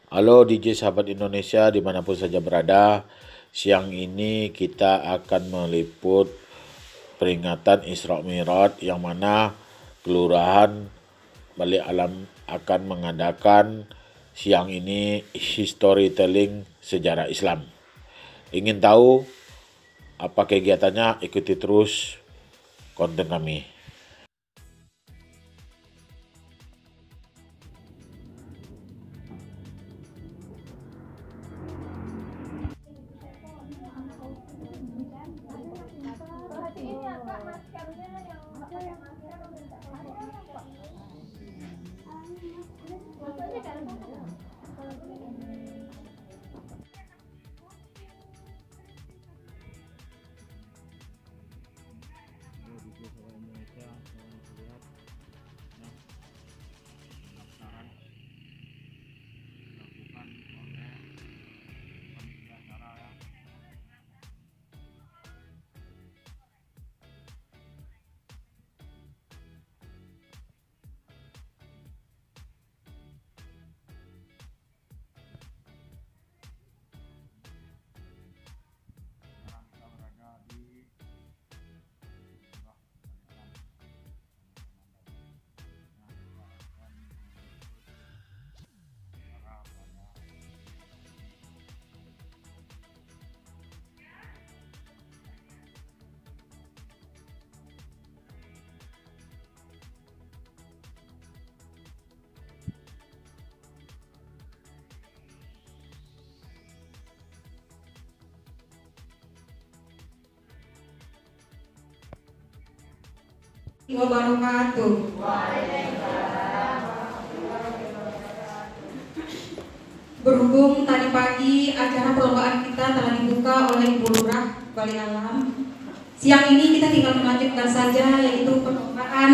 Halo DJ sahabat Indonesia dimanapun saja berada. Siang ini kita akan meliput peringatan Isra Mi'raj yang mana Kelurahan Balik Alam akan mengadakan siang ini storytelling sejarah Islam. Ingin tahu apa kegiatannya? Ikuti terus konten kami. Wabarakatuh. Berhubung tadi pagi acara perlombaan kita telah dibuka oleh Ibu Lurah Balik Alam, siang ini kita tinggal melanjutkan saja, yaitu perlombaan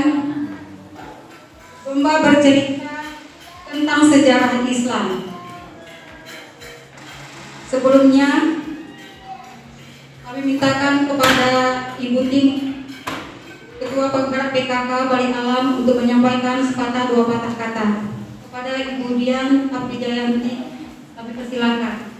lomba bercerita tentang sejarah Islam. Sebelumnya kami mintakan kepada Ibu Ting, Ketua Penggerak PKK Balik Alam, untuk menyampaikan sepatah dua patah kata. Kepada Ibu Dian Abdi Jayanti, kami persilakan.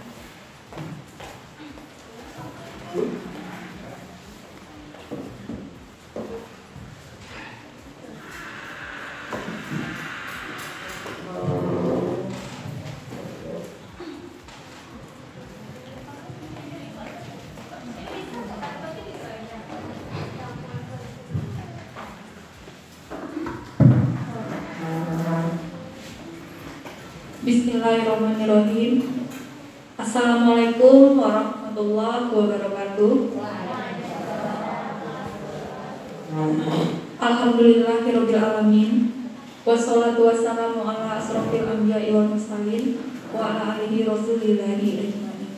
Bismillahirrahmanirrahim. Assalamualaikum warahmatullahi wabarakatuh. Alhamdulillahirabbil alamin. Wassalatu wassalamu ala asrofil anbiya'i wal mursalin wa ala alihi rasulillahi ajmain.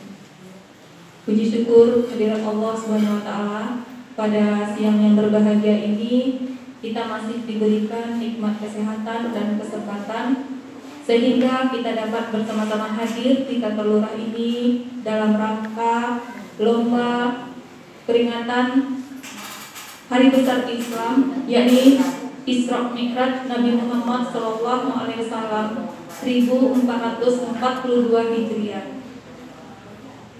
Puji syukur kehadirat Allah Subhanahu wa taala, pada siang yang berbahagia ini kita masih diberikan nikmat kesehatan dan kesempatan sehingga kita dapat bersama-sama hadir di kantor lurah ini dalam rangka lomba peringatan Hari Besar Islam, yakni Isra Mi'raj Nabi Muhammad SAW 1442 Hijriah.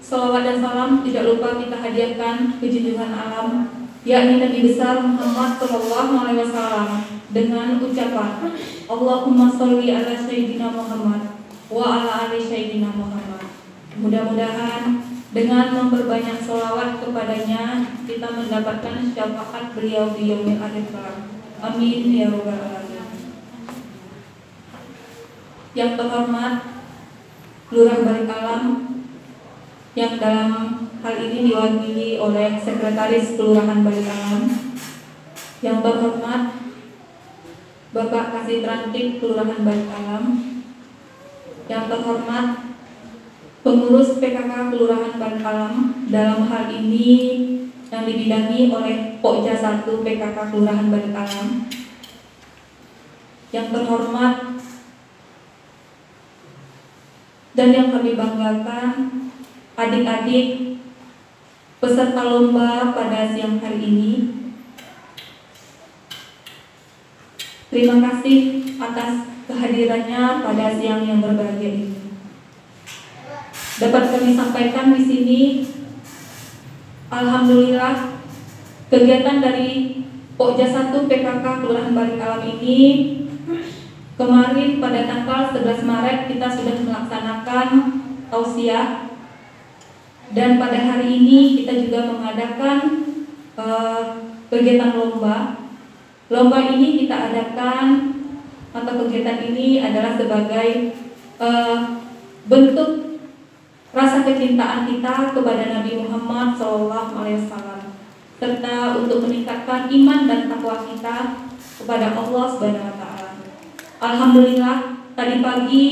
Salawat dan salam tidak lupa kita hadiahkan ke junjungan alam, yakni Nabi besar Muhammad SAW, dengan ucapan Allahumma sholli ala Sayyidina Muhammad wa ala ali Sayyidina Muhammad. Mudah-mudahan dengan memperbanyak sholawat kepadanya kita mendapatkan syafaat beliau di yaumil akhir kelak. Amin ya rabbal alamin. Yang terhormat Lurah Balik Alam, yang dalam hal ini diwakili oleh Sekretaris Kelurahan Balik Alam, yang terhormat Bapak Kasih Trantik Kelurahan Balik Alam, yang terhormat pengurus PKK Kelurahan Balik Alam, dalam hal ini yang dibidangi oleh Pokja 1 PKK Kelurahan Balik Alam, yang terhormat dan yang kami banggakan adik-adik peserta lomba pada siang hari ini. Terima kasih atas kehadirannya pada siang yang berbahagia ini. dapat kami sampaikan di sini, alhamdulillah kegiatan dari Pokja 1 PKK Kelurahan Balik Alam ini kemarin pada tanggal 11 Maret kita sudah melaksanakan tausiah, dan pada hari ini kita juga mengadakan kegiatan lomba. Lomba ini kita adakan atau kegiatan ini adalah sebagai bentuk rasa kecintaan kita kepada Nabi Muhammad SAW, serta untuk meningkatkan iman dan takwa kita kepada Allah Subhanahu wa Ta'ala. Alhamdulillah tadi pagi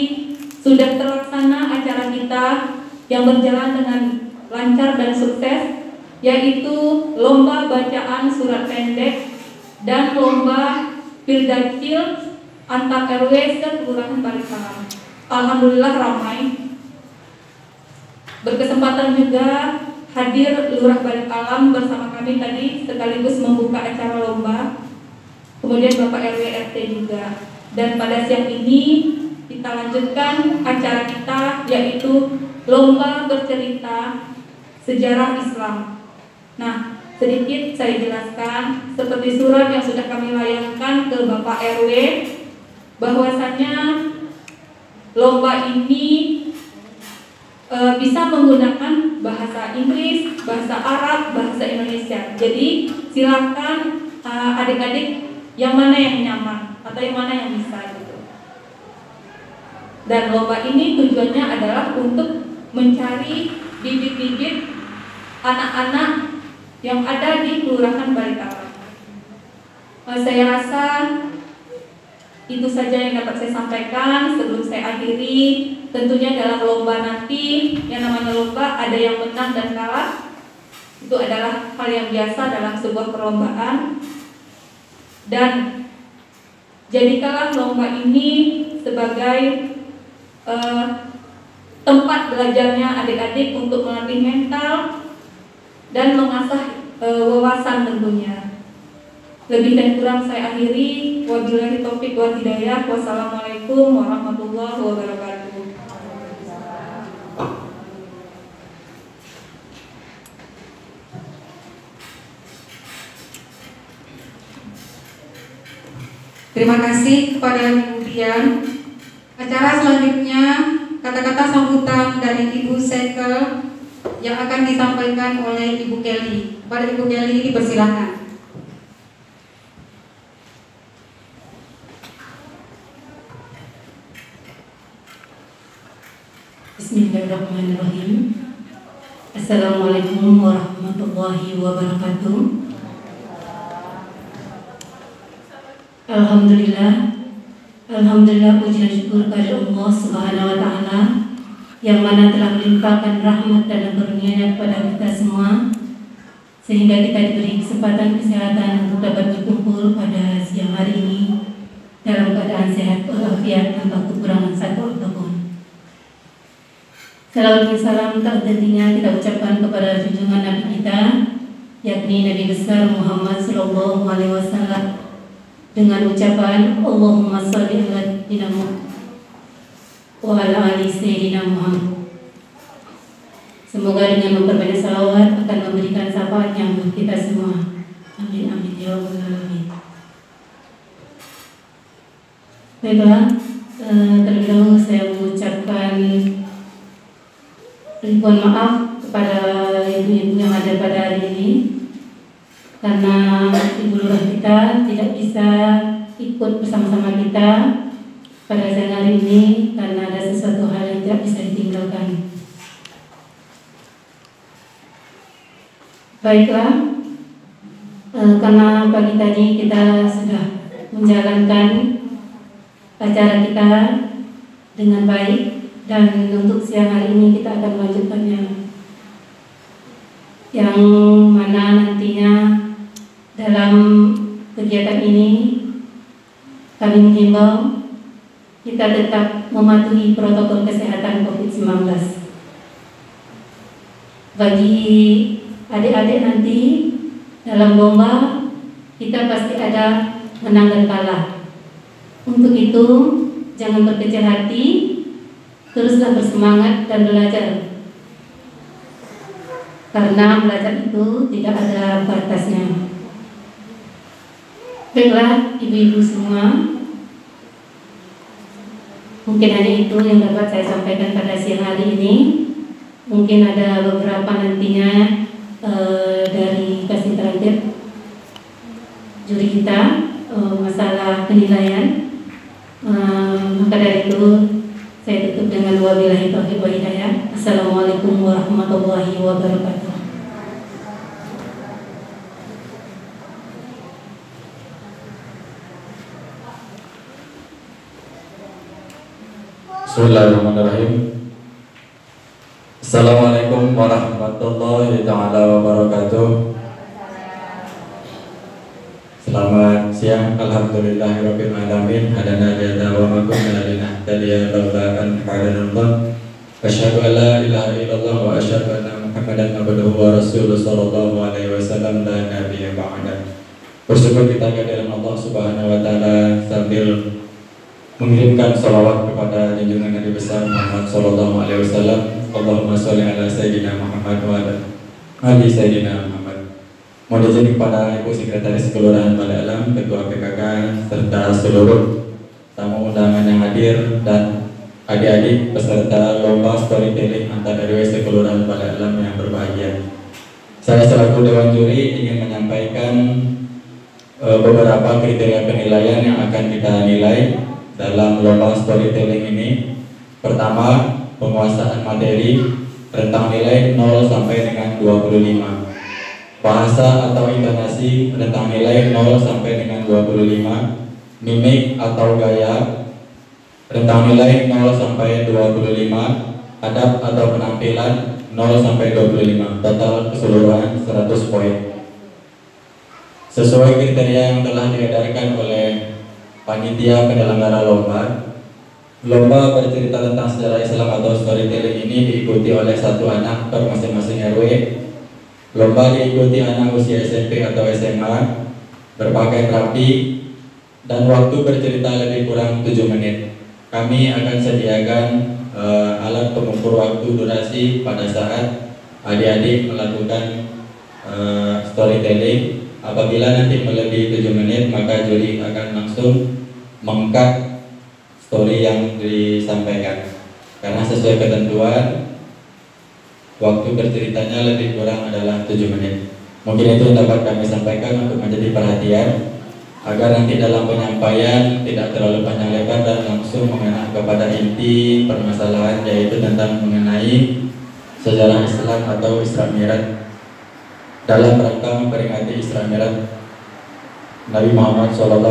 sudah terlaksana acara kita yang berjalan dengan lancar dan sukses, yaitu lomba bacaan surat pendek dan lomba Pildacil antar RW se-Kelurahan Balik Alam. Alhamdulillah ramai. Berkesempatan juga hadir Lurah Balik Alam bersama kami tadi sekaligus membuka acara lomba. Kemudian Bapak RW RT juga. Dan pada siang ini kita lanjutkan acara kita, yaitu lomba bercerita sejarah Islam. Nah, sedikit saya jelaskan seperti surat yang sudah kami layangkan ke Bapak RW, bahwasanya lomba ini bisa menggunakan bahasa Inggris, bahasa Arab, bahasa Indonesia. Jadi silakan adik-adik yang mana yang nyaman atau yang mana yang bisa gitu. Dan lomba ini tujuannya adalah untuk mencari bibit-bibit anak-anak yang ada di Kelurahan Balik Alam. Saya rasa itu saja yang dapat saya sampaikan sebelum saya akhiri. Tentunya dalam lomba nanti, yang namanya lomba ada yang menang dan kalah. Itu adalah hal yang biasa dalam sebuah perlombaan. Dan jadikanlah lomba ini sebagai tempat belajarnya adik-adik untuk melatih mental dan mengasah wawasan tentunya. Lebih dan kurang saya akhiri. Wabillahi taufiq wal hidayah. Wassalamualaikum warahmatullahi wabarakatuh. Terima kasih kepada Ibu Dian. Acara selanjutnya kata-kata sambutan dari Ibu Sekel yang akan disampaikan oleh Ibu Kelly. Kepada Ibu Kelly dipersilakan. Bismillahirrahmanirrahim. Assalamualaikum warahmatullahi wabarakatuh. Alhamdulillah puji dan syukur kepada Allah Subhanahu wa Ta'ala yang mana telah melimpahkan rahmat dan karunia-Nya kepada kita semua, sehingga kita diberi kesempatan kesehatan untuk dapat berkumpul pada siang hari ini dalam keadaan sehat walafiat tanpa kekurangan satu apapun. Salawat dan salam tak hentinya kita ucapkan kepada junjungan Nabi kita, yakni Nabi besar Muhammad Sallallahu Alaihi Wasallam, dengan ucapan Allahumma sholli ala sayyidina Muhammad wa ala ali sayyidina Muhammad. Semoga dengan memperbanyak salawat akan memberikan syafaatnya untuk kita semua. Amin amin ya rabbal alamin. Baiklah, terlebih dahulu saya mengucapkan ribuan maaf kepada ibu-ibu yang ada pada hari ini, karena Ibu Lurah kita tidak bisa ikut bersama-sama kita pada siang hari ini karena ada sesuatu hal yang tidak bisa ditinggalkan. Baiklah, karena pagi tadi kita sudah menjalankan acara kita dengan baik, dan untuk siang hari ini kita akan melanjutkannya, yang mana nantinya dalam kegiatan ini kami menghimbau kita tetap mematuhi protokol kesehatan COVID-19. Bagi adik-adik nanti dalam lomba kita pasti ada menang dan kalah. Untuk itu jangan berkecil hati, teruslah bersemangat dan belajar karena belajar itu tidak ada batasnya. Baiklah ibu-ibu semua, mungkin hanya itu yang dapat saya sampaikan pada siang hari ini. Mungkin ada beberapa nantinya dari kasih terakhir juri kita masalah penilaian. Maka dari itu saya tutup dengan wabillahi taufiq wa hidayah. Assalamualaikum warahmatullahi wabarakatuh. Bismillahirrahmanirrahim. Assalamualaikum warahmatullahi taala wabarakatuh. Selamat siang. Alhamdulillahirabbil alamin. Hadana lillahi wa ma kunna linahtadiya laula an hadana. Asyhadu an la ilaha illallah wa asyhadu anna Muhammadan abduhu wa rasuluhu sallallahu alaihi wasallam la nabiyya ba'da. Bersyukur kita kehadiran Allah Subhanahu wa taala sambil mengirimkan salawat kepada junjungan Nabi besar Muhammad sallallahu alaihi wasallam. Allahumma sholli ala sayyidina Muhammad wa ala ali sayyidina Muhammad. Mohon izin kepada Ibu Sekretaris Kelurahan Balai Alam, Ketua PKK, serta seluruh tamu undangan yang hadir dan adik-adik peserta lomba storytelling antar RW Kelurahan Balai Alam yang berbahagia. Saya selaku Dewan Juri ingin menyampaikan beberapa kriteria penilaian yang akan kita nilai dalam lomba storytelling ini. Pertama, penguasaan materi, rentang nilai 0 sampai dengan 25. Bahasa atau intonasi, rentang nilai 0 sampai dengan 25. Mimik atau gaya, rentang nilai 0 sampai 25. Adab atau penampilan 0 sampai 25. Total keseluruhan 100 poin. Sesuai kriteria yang telah diedarkan oleh panitia penyelenggara lomba, lomba bercerita tentang sejarah Islam atau storytelling ini diikuti oleh 1 anak per masing-masing RW. Lomba diikuti anak usia SMP atau SMA, berpakaian rapi, dan waktu bercerita lebih kurang 7 menit. Kami akan sediakan alat pengukur waktu durasi pada saat adik-adik melakukan storytelling. Apabila nanti melebihi 7 menit, maka juri akan langsung mengkat story yang disampaikan. Karena sesuai ketentuan, waktu berceritanya lebih kurang adalah 7 menit. Mungkin itu yang dapat kami sampaikan untuk menjadi perhatian, agar nanti dalam penyampaian tidak terlalu panjang lebar dan langsung mengenai kepada inti permasalahan, yaitu tentang mengenai sejarah Islam atau Isra Mi'raj dalam rangka memperingati Isra Mi'raj Nabi Muhammad SAW.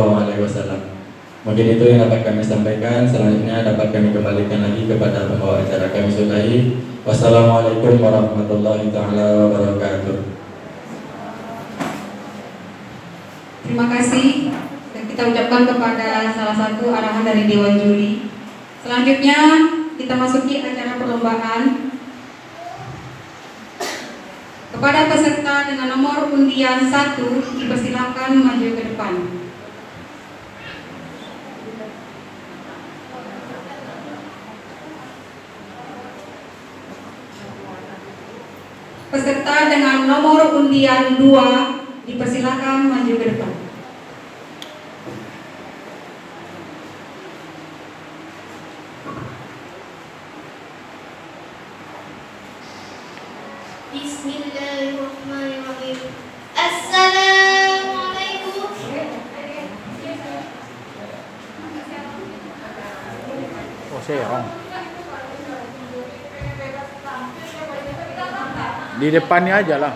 Mungkin itu yang dapat kami sampaikan. Selanjutnya dapat kami kembalikan lagi kepada pembawa acara. Kami sudahi. Wassalamualaikum warahmatullahi taala wabarakatuh. Terima kasih dan kita ucapkan kepada salah satu arahan dari Dewan Juri. Selanjutnya kita masuki acara perlombaan. Kepada peserta dengan nomor undian 1 dipersilakan maju ke depan. Peserta dengan nomor undian 2 dipersilakan maju ke depan. Bismillahirrahmanirrahim. Assalamualaikum. Oh, saya di depannya aja lah.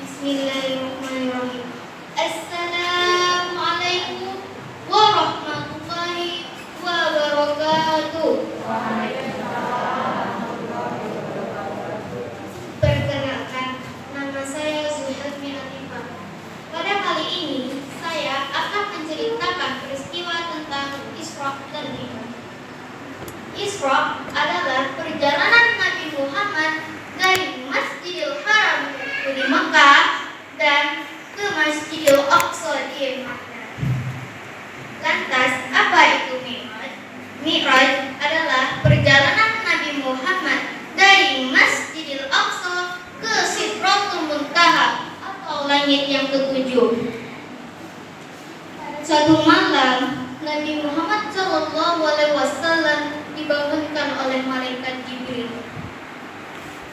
Bismillahirrahmanirrahim. Assalamualaikum warahmatullahi wabarakatuh. Perkenalkan, nama saya Zulhadmi Latifah. Pada kali ini, saya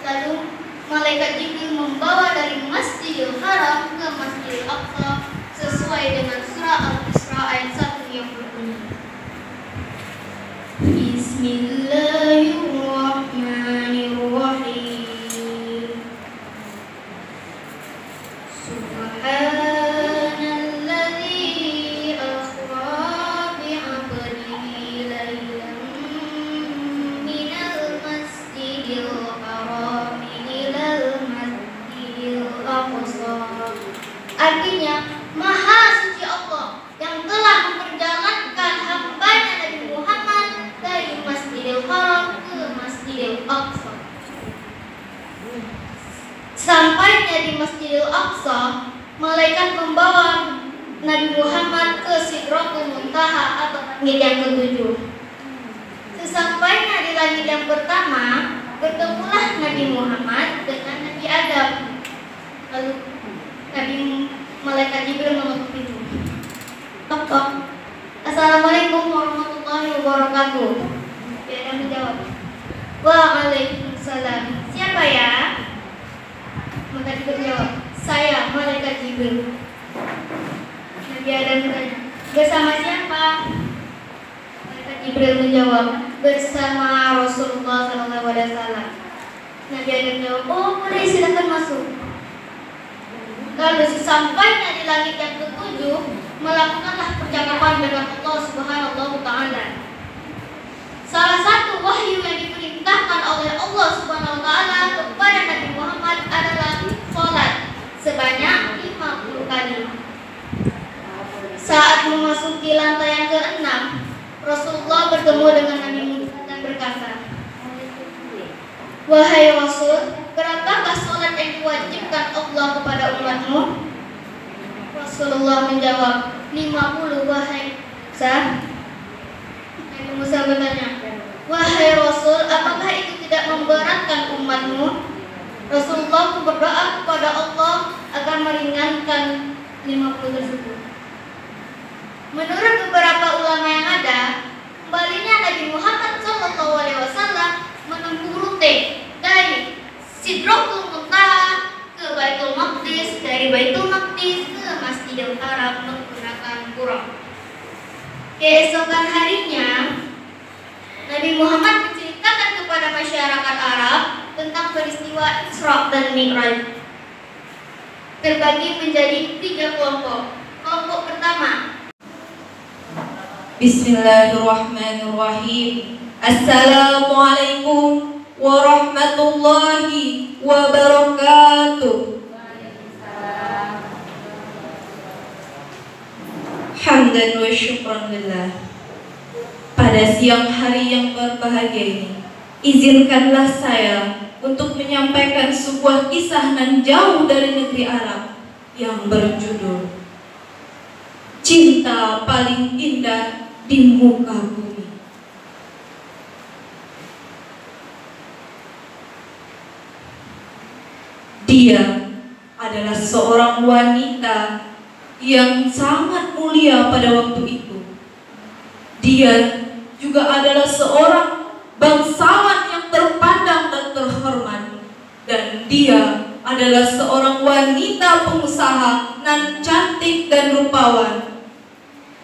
Lalu malaikat Jibril membawa dari Masjidil Haram ke Masjidil Aqsa sesuai dengan surah Al-Isra ayat 1 yang berbunyi, Bismillahirrahmanirrahim. Subhanalladzi asra bi'abdihi laylan minal masjidil haram ilal masjidil aqsa. Artinya, Maha suci Allah yang telah memperjalankan hambanya Nabi Muhammad dari Masjidil Haram ke Masjidil Aqsa. Sampainya di Masjidil Aqsa, malaikat membawa Nabi Muhammad ke Sidratul Muntaha atau langit yang ketujuh. Sesampainya di langit yang pertama, bertemulah Nabi Muhammad dengan Nabi Adam. Lalu malaikat Jibril mengetuk pintu. Tok tok. Assalamualaikum warahmatullahi wabarakatuh. Nabi Adam menjawab, Waalaikumsalam. Siapa ya? Malaikat Jibril jawab, saya malaikat Jibril. Nabi Adam bertanya, bersama siapa? Malaikat Jibril menjawab, bersama Rasulullah SAW. Nabi Adam menjawab, oh boleh, silakan masuk. Lalu sesampainya di langit yang ketujuh, melakukanlah percakapan dengan Allah Subhanahu wa Ta'ala. Salah satu wahyu yang diperintahkan oleh Allah Subhanahu wa Ta'ala kepada Nabi Muhammad adalah sholat sebanyak 50 kali. Saat memasuki lantai yang ke-6, Rasulullah bertemu dengan Nabi Musa dan berkata, wahai Rasul, berapakah sholat yang diwajibkan Allah kepada umatmu? Rasulullah menjawab, 50 wahai Musa. Nabi Musa bertanya, wahai Rasul, apakah itu tidak memberatkan umatmu? Rasulullah berdoa kepada Allah agar meringankan 50 tersebut. Menurut beberapa ulama yang ada, kembalinya Nabi Muhammad SAW menempuh rute dari Sidratul Muntaha ke Baitul Maqdis, dari Baitul Maqdis ke Masjidil Haram menggunakan buraq. Keesokan harinya, Nabi Muhammad menceritakan kepada masyarakat Arab tentang peristiwa Isra dan Mi'raj. Terbagi menjadi 3 kelompok. Kelompok pertama, Bismillahirrahmanirrahim. Assalamualaikum warahmatullahi wabarakatuh. Hamdan wa syukran lillah. Pada siang hari yang berbahagia ini, izinkanlah saya untuk menyampaikan sebuah kisah nan jauh dari negeri Arab yang berjudul Cinta Paling Indah di Muka Bumi. Dia adalah seorang wanita yang sangat mulia pada waktu itu. Dia juga adalah seorang bangsawan yang terpandang dan terhormat. Dan dia adalah seorang wanita pengusaha nan cantik dan rupawan.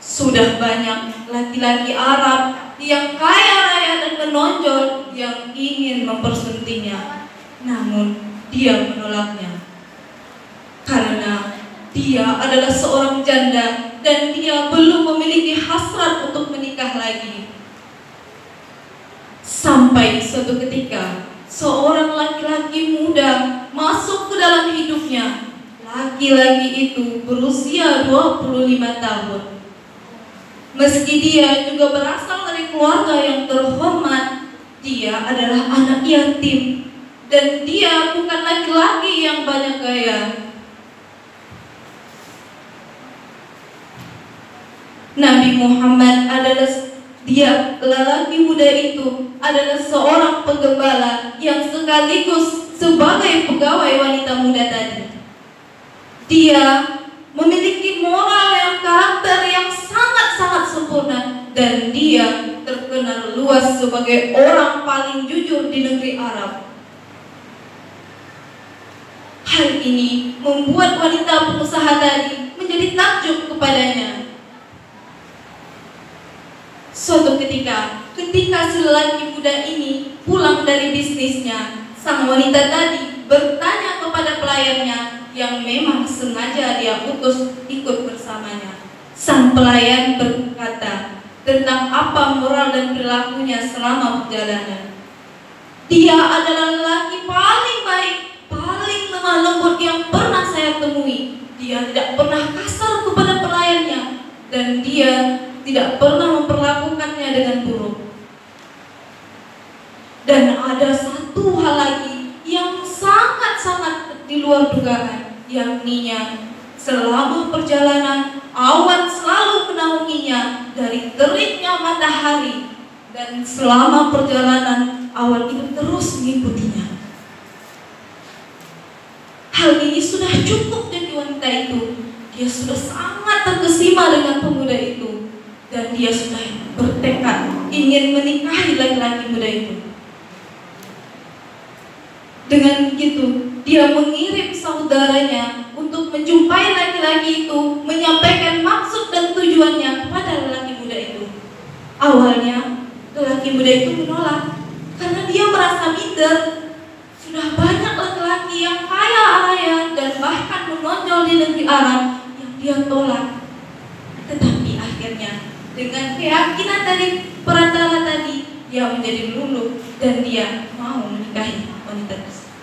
Sudah banyak laki-laki Arab yang kaya raya dan menonjol yang ingin mempersuntingnya. Namun dia menolaknya. Karena dia adalah seorang janda dan dia belum memiliki hasrat untuk menikah lagi. Sampai suatu ketika, seorang laki-laki muda masuk ke dalam hidupnya. Laki-laki itu berusia 25 tahun. Meski dia juga berasal dari keluarga yang terhormat, dia adalah anak yatim. Dan dia bukan laki-laki yang banyak gaya. Nabi Muhammad adalah lelaki muda itu adalah seorang penggembala yang sekaligus sebagai pegawai wanita muda tadi. Dia memiliki moral yang karakter yang sangat-sangat sempurna dan dia terkenal luas sebagai orang paling jujur di negeri Arab. Hal ini membuat wanita pengusaha tadi menjadi takjub kepadanya. Suatu ketika si lelaki muda ini pulang dari bisnisnya, sang wanita tadi bertanya kepada pelayannya yang memang sengaja dia utus ikut bersamanya. Sang pelayan berkata tentang apa moral dan perilakunya selama perjalanan. Dia adalah lelaki paling baik, paling lemah lembut yang pernah saya temui. Dia tidak pernah kasar kepada pelayannya, dan dia tidak pernah memperlakukannya dengan buruk. Dan ada satu hal lagi yang sangat-sangat di luar dugaan, yakninya selama perjalanan awan selalu menaunginya dari teriknya matahari, dan selama perjalanan awan itu terus mengikutinya. Hal ini sudah cukup bagi wanita itu. Dia sudah sangat terkesima dengan pemuda itu, dan dia sudah bertekad ingin menikahi laki-laki muda itu. Dengan begitu, dia mengirim saudaranya untuk menjumpai laki-laki itu, menyampaikan maksud dan tujuannya kepada lelaki muda itu. Awalnya, lelaki muda itu menolak karena dia merasa minder. Sudah banyak laki-laki yang kaya raya dan bahkan menonjol di negeri Arab yang dia tolak. Tetapi akhirnya, dengan keyakinan dari perantara tadi, dia menjadi luluh dan dia mau menikahi wanita tersebut.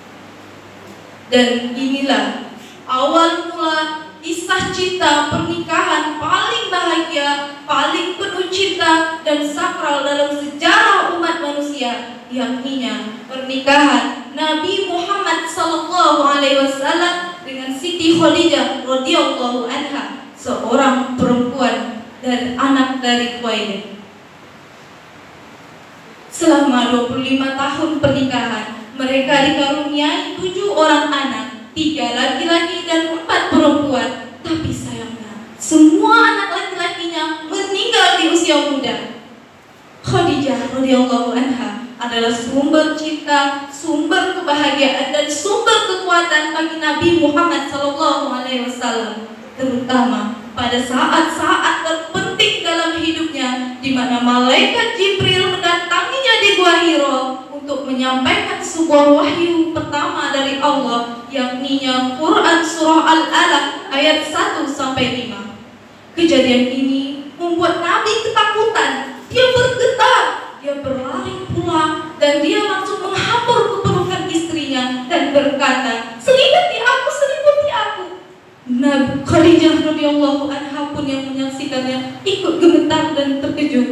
Dan inilah awal mula kisah cinta pernikahan paling bahagia, paling penuh cinta dan sakral dalam sejarah umat manusia, yakninya pernikahan Nabi Muhammad SAW dengan Siti Khadijah radhiyallahu anha, seorang perempuan dan anak dari Khuwailid. Selama 25 tahun pernikahan, mereka dikaruniai 7 orang anak, 3 laki-laki dan 4 perempuan. Tapi sayangnya, semua anak laki-lakinya meninggal di usia muda. Khadijah radhiyallahu anha adalah sumber cinta, sumber kebahagiaan dan sumber kekuatan bagi Nabi Muhammad SAW, terutama pada saat-saat terpenting dalam hidupnya, di mana malaikat Jibril mendatanginya di Gua Hiro untuk menyampaikan sebuah wahyu pertama dari Allah, yakninya Quran Surah Al-Alaq ayat 1-5. Kejadian ini membuat Nabi ketakutan. Dia bergetar, dia berlari pulang, dan dia langsung menghambur ke pelukan istrinya dan berkata, "Selimuti aku, selimuti aku." Nabi Khadijah radhiyallahu anha pun yang menyaksikannya ikut gemetar dan terkejut.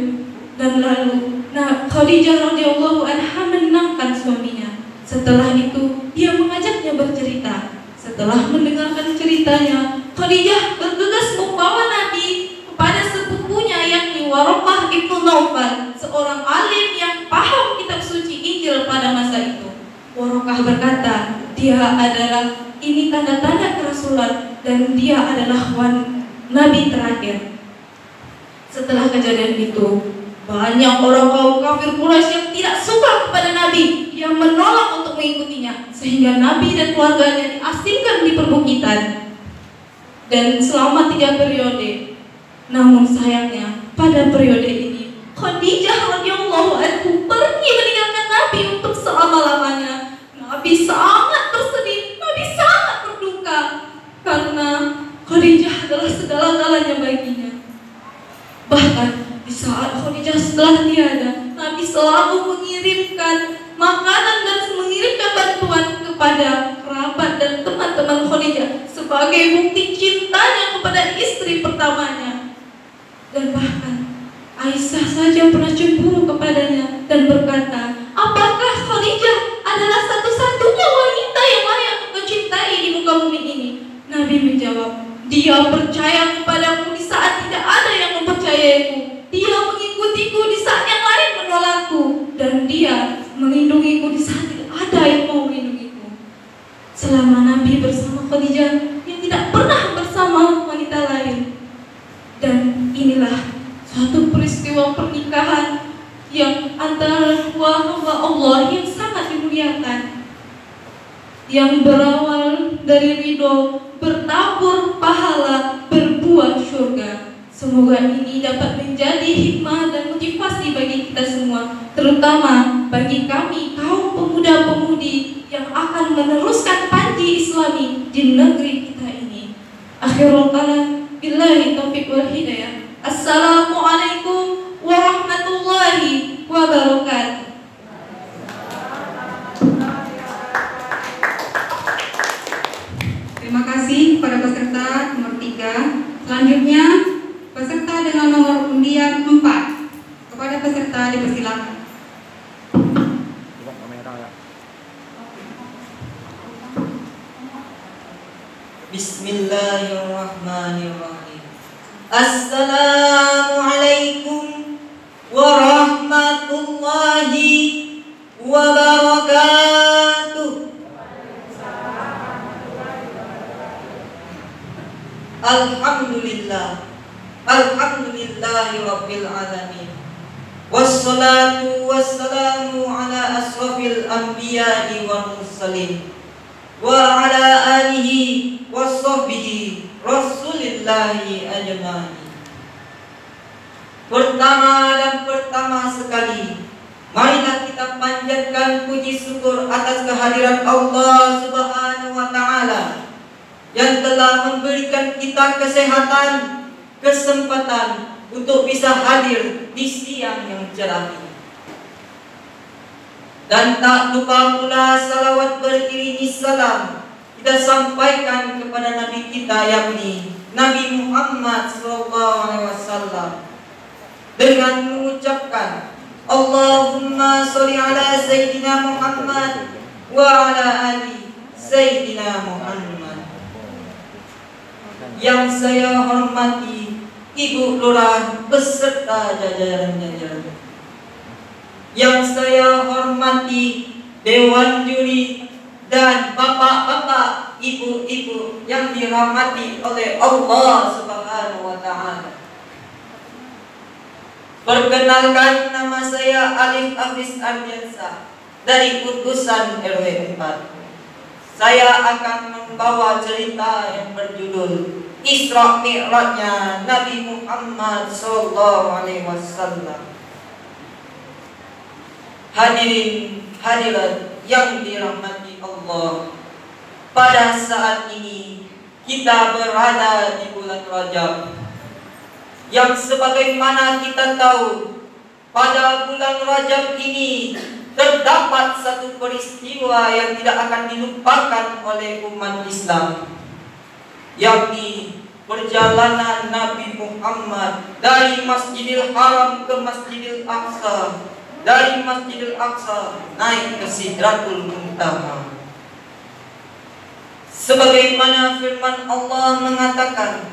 Dan lalu Khadijah radhiyallahu anha menenangkan suaminya. Setelah itu dia mengajaknya bercerita. Setelah mendengarkan ceritanya, Khadijah bergegas membawa Nabi kepada sepupunya, yakni Waraqah ibnu Naufal, seorang alim yang paham kitab suci Injil pada masa itu. Waraqah berkata, ini tanda-tanda kerasulan dan dia adalah Nabi terakhir. Setelah kejadian itu, banyak orang kaum kafir Quraisy yang tidak suka kepada Nabi, yang menolak untuk mengikutinya, sehingga Nabi dan keluarganya diasingkan di perbukitan. Dan selama 3 periode. Namun sayangnya, pada periode ini Khadijah radhiyallahu anha pergi meninggalkan Nabi untuk selama-lamanya. Nabi sangat bersedih, Nabi sangat berduka, karena Khadijah adalah segala-galanya baginya. Bahkan di saat Khadijah setelah tiada, Nabi selalu mengirimkan makanan dan mengirimkan bantuan kepada kerabat dan teman-teman Khadijah sebagai bukti cintanya kepada istri pertamanya. Dan bahkan Aisyah saja pernah cemburu kepadanya dan berkata, "Apakah Khadijah adalah satu-satunya wanita yang layak untuk cintai di muka bumi ini?" Nabi menjawab, "Dia percaya kepadamu di saat tidak ada yang mempercayaiku. Dia mengikutiku di saat yang lain menolakku, dan dia melindungiku di saat tidak ada yang mau melindungiku." Selama Nabi bersama Khadijah, dia tidak pernah bersama wanita lain. Dan inilah suatu peristiwa pernikahan yang antara dua hamba Allah yang sangat dimuliakan, yang berawal dari ridho, bertabur pahala, berbuah surga. Semoga ini dapat menjadi hikmah dan motivasi bagi kita semua, terutama bagi kami kaum pemuda-pemudi yang akan meneruskan panji Islami di negeri kita ini. Akhirul kalam, billahi taufiq wal hidayah. Assalamualaikum warahmatullahi wabarakatuh. Terima kasih kepada peserta nomor 3. Selanjutnya, peserta dengan nomor undian 4. Kepada peserta dipersilakan. Coba kamera ya. Bismillahirrahmanirrahim. Assalamualaikum warahmatullahi wabarakatuh. Alhamdulillahi rabbil alamin. Wassalatu wassalamu ala asrafil anbiya'i wal mursalin wa ala alihi washabbihi rasulillahi ajma'in. Pertama sekali, marilah kita panjatkan puji syukur atas kehadiran Allah Subhanahu wa taala yang telah memberikan kita kesehatan, kesempatan untuk bisa hadir di siang yang cerah ini. Dan tak lupa pula salawat beriringi salam kita sampaikan kepada Nabi kita, yakni Nabi Muhammad SAW, dengan mengucapkan Allahumma sholli ala Sayyidina Muhammad wa ala ali Sayyidina Muhammad. Yang saya hormati Ibu Lurah beserta jajaran-jajaran, yang saya hormati Dewan Juri dan bapak-bapak, ibu-ibu yang dirahmati oleh Allah Subhanahu wa taala. Perkenalkan, nama saya Alif Hafiz Ardiansa dari utusan RW 4. Saya akan membawa cerita yang berjudul Isra Mi'rajnya Nabi Muhammad SAW. Hadirin hadirat yang dirahmati Allah, pada saat ini kita berada di bulan Rajab, yang sebagaimana kita tahu, pada bulan Rajab ini terdapat satu peristiwa yang tidak akan dilupakan oleh umat Islam, yakni perjalanan Nabi Muhammad dari Masjidil Haram ke Masjidil Aqsa, dari Masjidil Aqsa naik ke Sidratul Muntaha. Sebagaimana firman Allah mengatakan,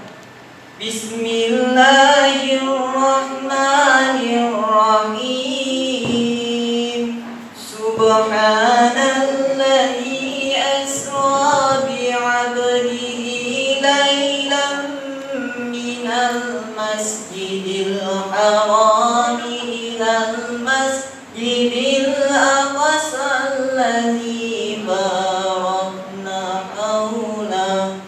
Bismillahirrahmanirrahim. Subhanalladzi asra bi'abdihi laylan minal masjidil haram ilal masjidil aqsa alladzi barakna hawla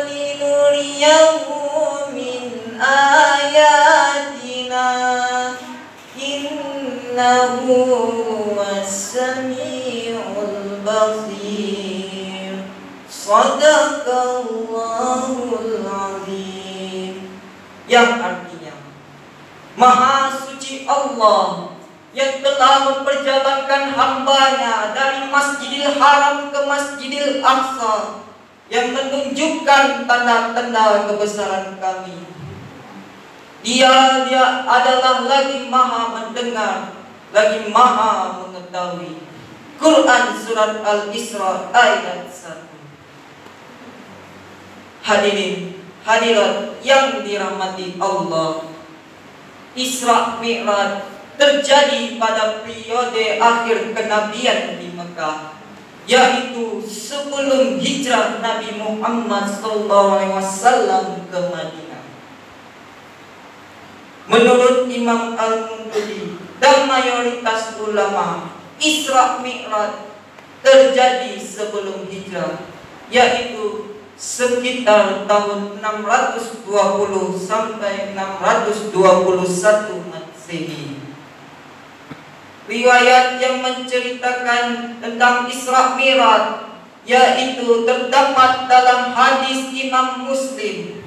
linuriyahu min ayatina innahu was-sami'ul basir. Shadaqallahul azim. Yang artinya, Maha suci Allah yang telah memperjalankan hambanya dari Masjidil Haram ke Masjidil Aqsa, yang menunjukkan tanda-tanda kebesaran kami. Dia adalah lagi Maha mendengar, lagi Maha mengetahui. Quran Surat Al-Isra ayat 1. Hadirin hadirat yang dirahmati Allah, Isra Mi'raj terjadi pada periode akhir kenabian di Mekah, yaitu sebelum hijrah Nabi Muhammad SAW ke Madinah. Menurut Imam Al-Munqidhi dan mayoritas ulama, Isra Mi'raj terjadi sebelum hijrah, yaitu sekitar tahun 620 sampai 621 Masehi. Riwayat yang menceritakan tentang Isra Mi'raj yaitu terdapat dalam hadis Imam Muslim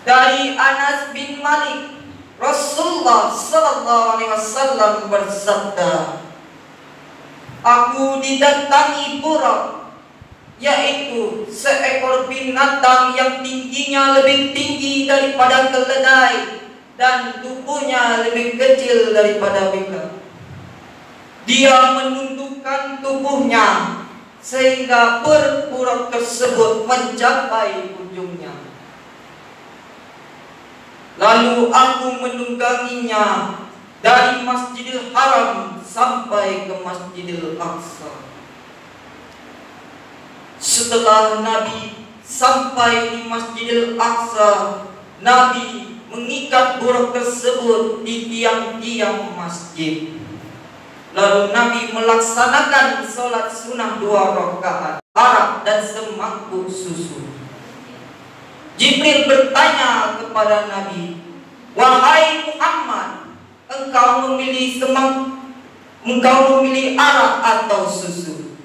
dari Anas bin Malik. Rasulullah sallallahu alaihi wasallam bersabda, "Aku didatangi burak, yaitu seekor binatang yang tingginya lebih tinggi daripada keledai dan tubuhnya lebih kecil daripada beka. Dia menundukkan tubuhnya sehingga burak tersebut mencapai ujungnya. Lalu aku menungganginya dari Masjidil Haram sampai ke Masjidil Aqsa. Setelah Nabi sampai di Masjidil Aqsa, Nabi mengikat burak tersebut di tiang-tiang masjid. Lalu Nabi melaksanakan sholat sunnah 2 rakaat, arak dan semangkuk susu. Jibril bertanya kepada Nabi, "Wahai Muhammad, engkau memilih arak atau susu?"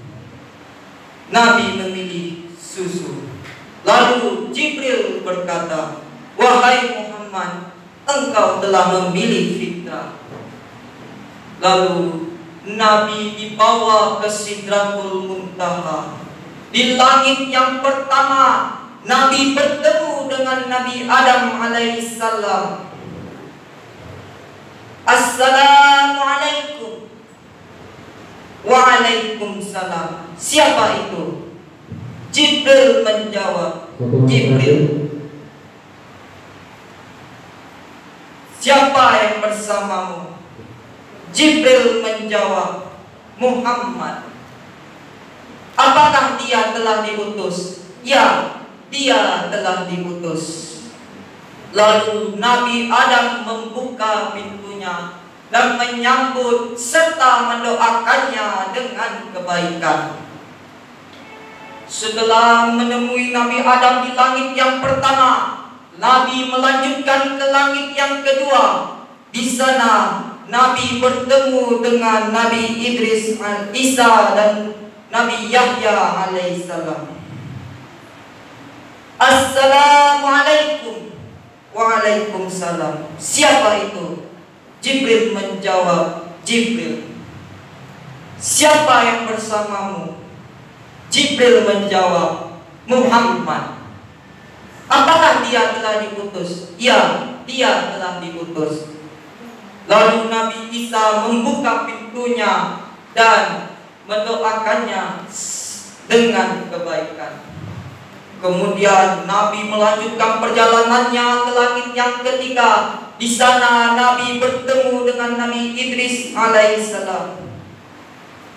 Nabi memilih susu. Lalu Jibril berkata, "Wahai Muhammad, engkau telah memilih fitrah." Lalu Nabi dibawa ke Sidratul Muntaha. Di langit yang pertama, Nabi bertemu dengan Nabi Adam alaihissalam. "Assalamualaikum." "Waalaikumsalam." "Siapa itu?" Jibril menjawab. "Jibril." "Siapa yang bersamamu?" Jibril menjawab, "Muhammad." "Apakah dia telah diutus?" "Ya, dia telah diutus." Lalu Nabi Adam membuka pintunya dan menyambut serta mendoakannya dengan kebaikan. Setelah menemui Nabi Adam di langit yang pertama, Nabi melanjutkan ke langit yang kedua. Di sana Nabi bertemu dengan Nabi Idris Isa dan Nabi Yahya alaihissalam. "Assalamualaikum." "Waalaikumsalam." "Siapa itu?" Jibril menjawab, "Jibril." "Siapa yang bersamamu?" Jibril menjawab, "Muhammad." "Apakah dia telah diutus?" "Ya, dia telah diutus." Lalu Nabi Isa membuka pintunya dan mendoakannya dengan kebaikan. Kemudian Nabi melanjutkan perjalanannya ke langit yang ketiga. Di sana Nabi bertemu dengan Nabi Idris alaihissalam.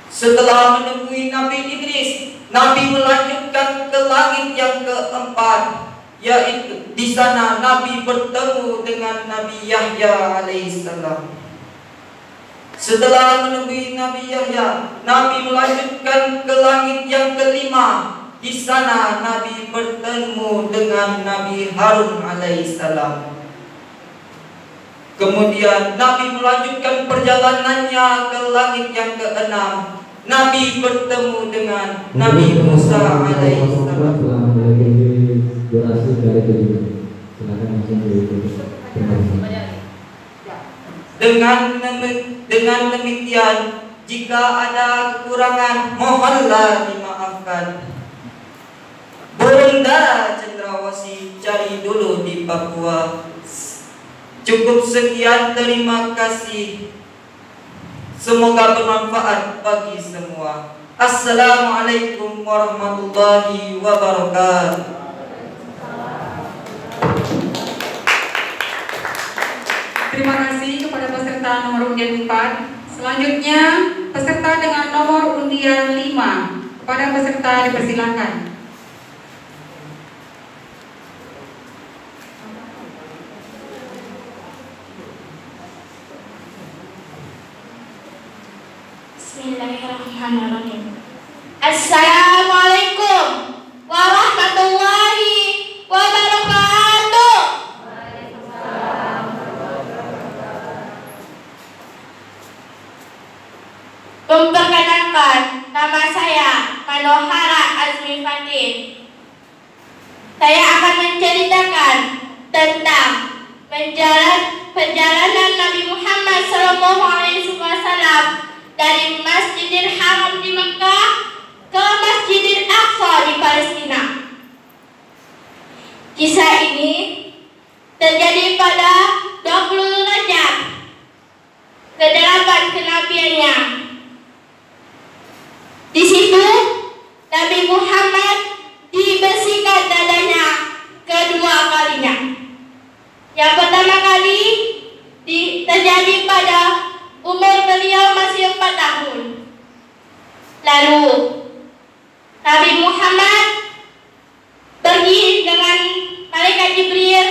Setelah menemui Nabi Idris, Nabi melanjutkan ke langit yang keempat, yaitu di sana Nabi bertemu dengan Nabi Yahya alaihissalam. Setelah menemui Nabi Yahya, Nabi melanjutkan ke langit yang kelima. Di sana Nabi bertemu dengan Nabi Harun alaihissalam. Kemudian Nabi melanjutkan perjalanannya ke langit yang keenam. Nabi bertemu dengan Nabi Musa alaihissalam. Durasi dari kedua. Silakan langsung diikuti. Terima kasih. Dengan demikian, jika ada kekurangan, mohonlah dimaafkan. Burung dara cendrawasih cari dulu di Papua. Cukup sekian, terima kasih. Semoga bermanfaat bagi semua. Assalamualaikum warahmatullahi wabarakatuh. Terima kasih kepada peserta nomor undian 4. Selanjutnya peserta dengan nomor undian 5. Kepada peserta dipersilakan. Bismillahirrahmanirrahim. Assalamualaikum warahmatullahi wabarakatuh. Memperkenalkan, nama saya Manohara Azmi Fatin. Saya akan menceritakan tentang perjalanan Nabi Muhammad SAW dari Masjidil Haram di Mekah ke Masjidil Aqsa di Palestina. Kisah ini terjadi pada 20 Rajab ke-8 kenabiannya. Di situ Nabi Muhammad dibersihkan dadanya kedua kalinya. Yang pertama kali terjadi pada umur beliau masih 4 tahun. Lalu Nabi Muhammad pergi dengan malaikat Jibril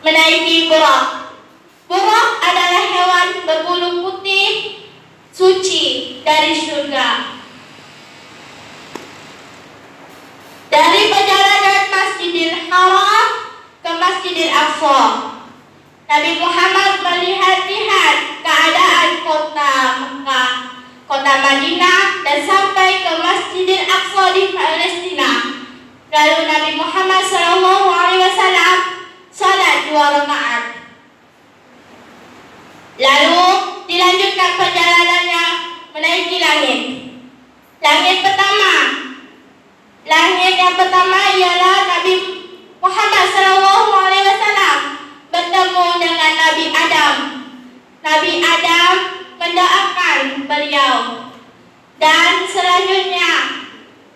menaiki Burak. Burak adalah hewan berbulu putih suci dari surga. Dari perjalanan Masjidil Haram ke Masjidil Aqsa, Nabi Muhammad melihat-lihat keadaan kota Mekah, kota Madinah, dan sampai ke Masjidil Aqsa di Palestina. Lalu Nabi Muhammad SAW salat 2 rakaat. Lalu dilanjutkan perjalanannya menaiki langit. Langit yang pertama ialah Nabi Muhammad SAW bertemu dengan Nabi Adam. Nabi Adam mendoakan beliau. Dan selanjutnya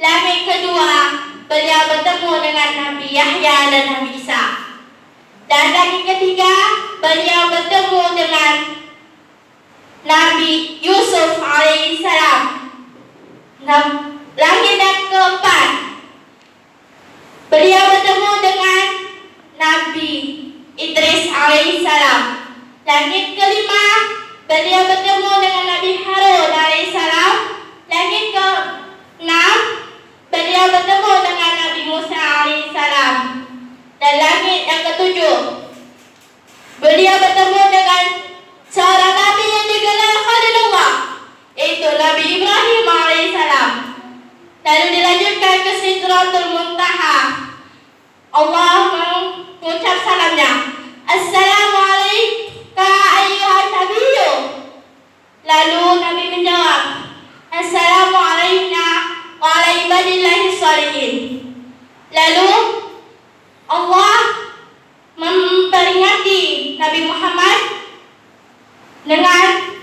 langit kedua beliau bertemu dengan Nabi Yahya dan Nabi Isa. Dan langit ketiga beliau bertemu dengan Nabi Yusuf alaihissalam. Langit yang keempat beliau bertemu dengan Nabi Idris alaihissalam. Langit kelima beliau bertemu dengan Nabi Harun alaihissalam. Langit ke-6 beliau bertemu dengan Nabi Musa alaihissalam. Dan langit yang ketujuh beliau bertemu dengan seorang Nabi yang digelar Khalilullah, yaitu Nabi Ibrahim alaihissalam. Lalu dilanjutkan ke Sidratul Muntaha. Allah mengucap salamnya, Assalamualaikum ayyuhan nabiyyu. Lalu Nabi menjawab, Assalamualaikum wa ala ibadillahi sholihin. Lalu Allah memperingati Nabi Muhammad dengan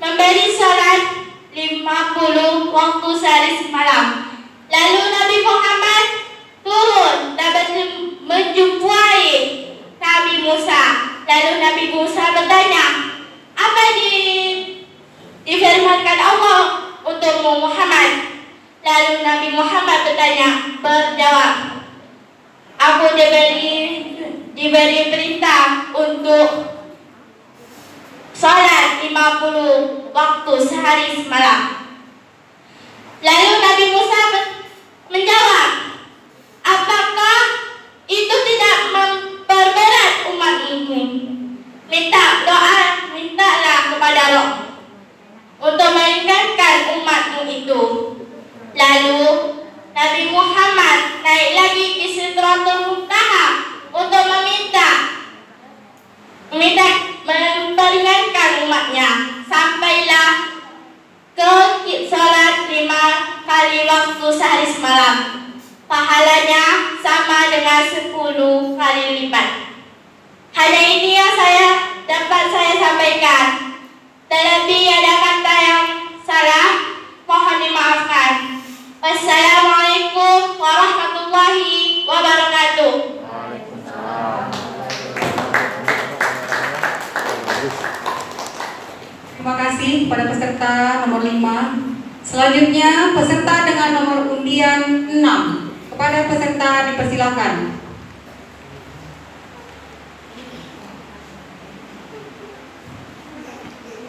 memberi salat 50 waktu sehari semalam. Lalu Nabi Muhammad turun dan menjumpai Nabi Musa. Lalu Nabi Musa bertanya, apa difirmankan Allah untukmu Muhammad? Lalu Nabi Muhammad berjawab, aku diberi perintah untuk salat 50 waktu sehari semalam. Lalu Nabi Musa menjawab, apakah itu tidak memperberat umatmu? Mintalah kepada Allah untuk meringankan umatmu itu. Lalu Nabi Muhammad naik lagi ke Sidratul Muntaha untuk meminta memperingankan umatnya. Sampailah ke salat 5 kali waktu sehari semalam. Pahalanya sama dengan 10 kali lipat. Hanya ini yang dapat saya sampaikan. Terlebih ada kata yang salah, mohon dimaafkan. Wassalamualaikum warahmatullahi wabarakatuh. Terima kasih kepada peserta nomor 5. Selanjutnya peserta dengan nomor undian 6. Kepada peserta dipersilakan.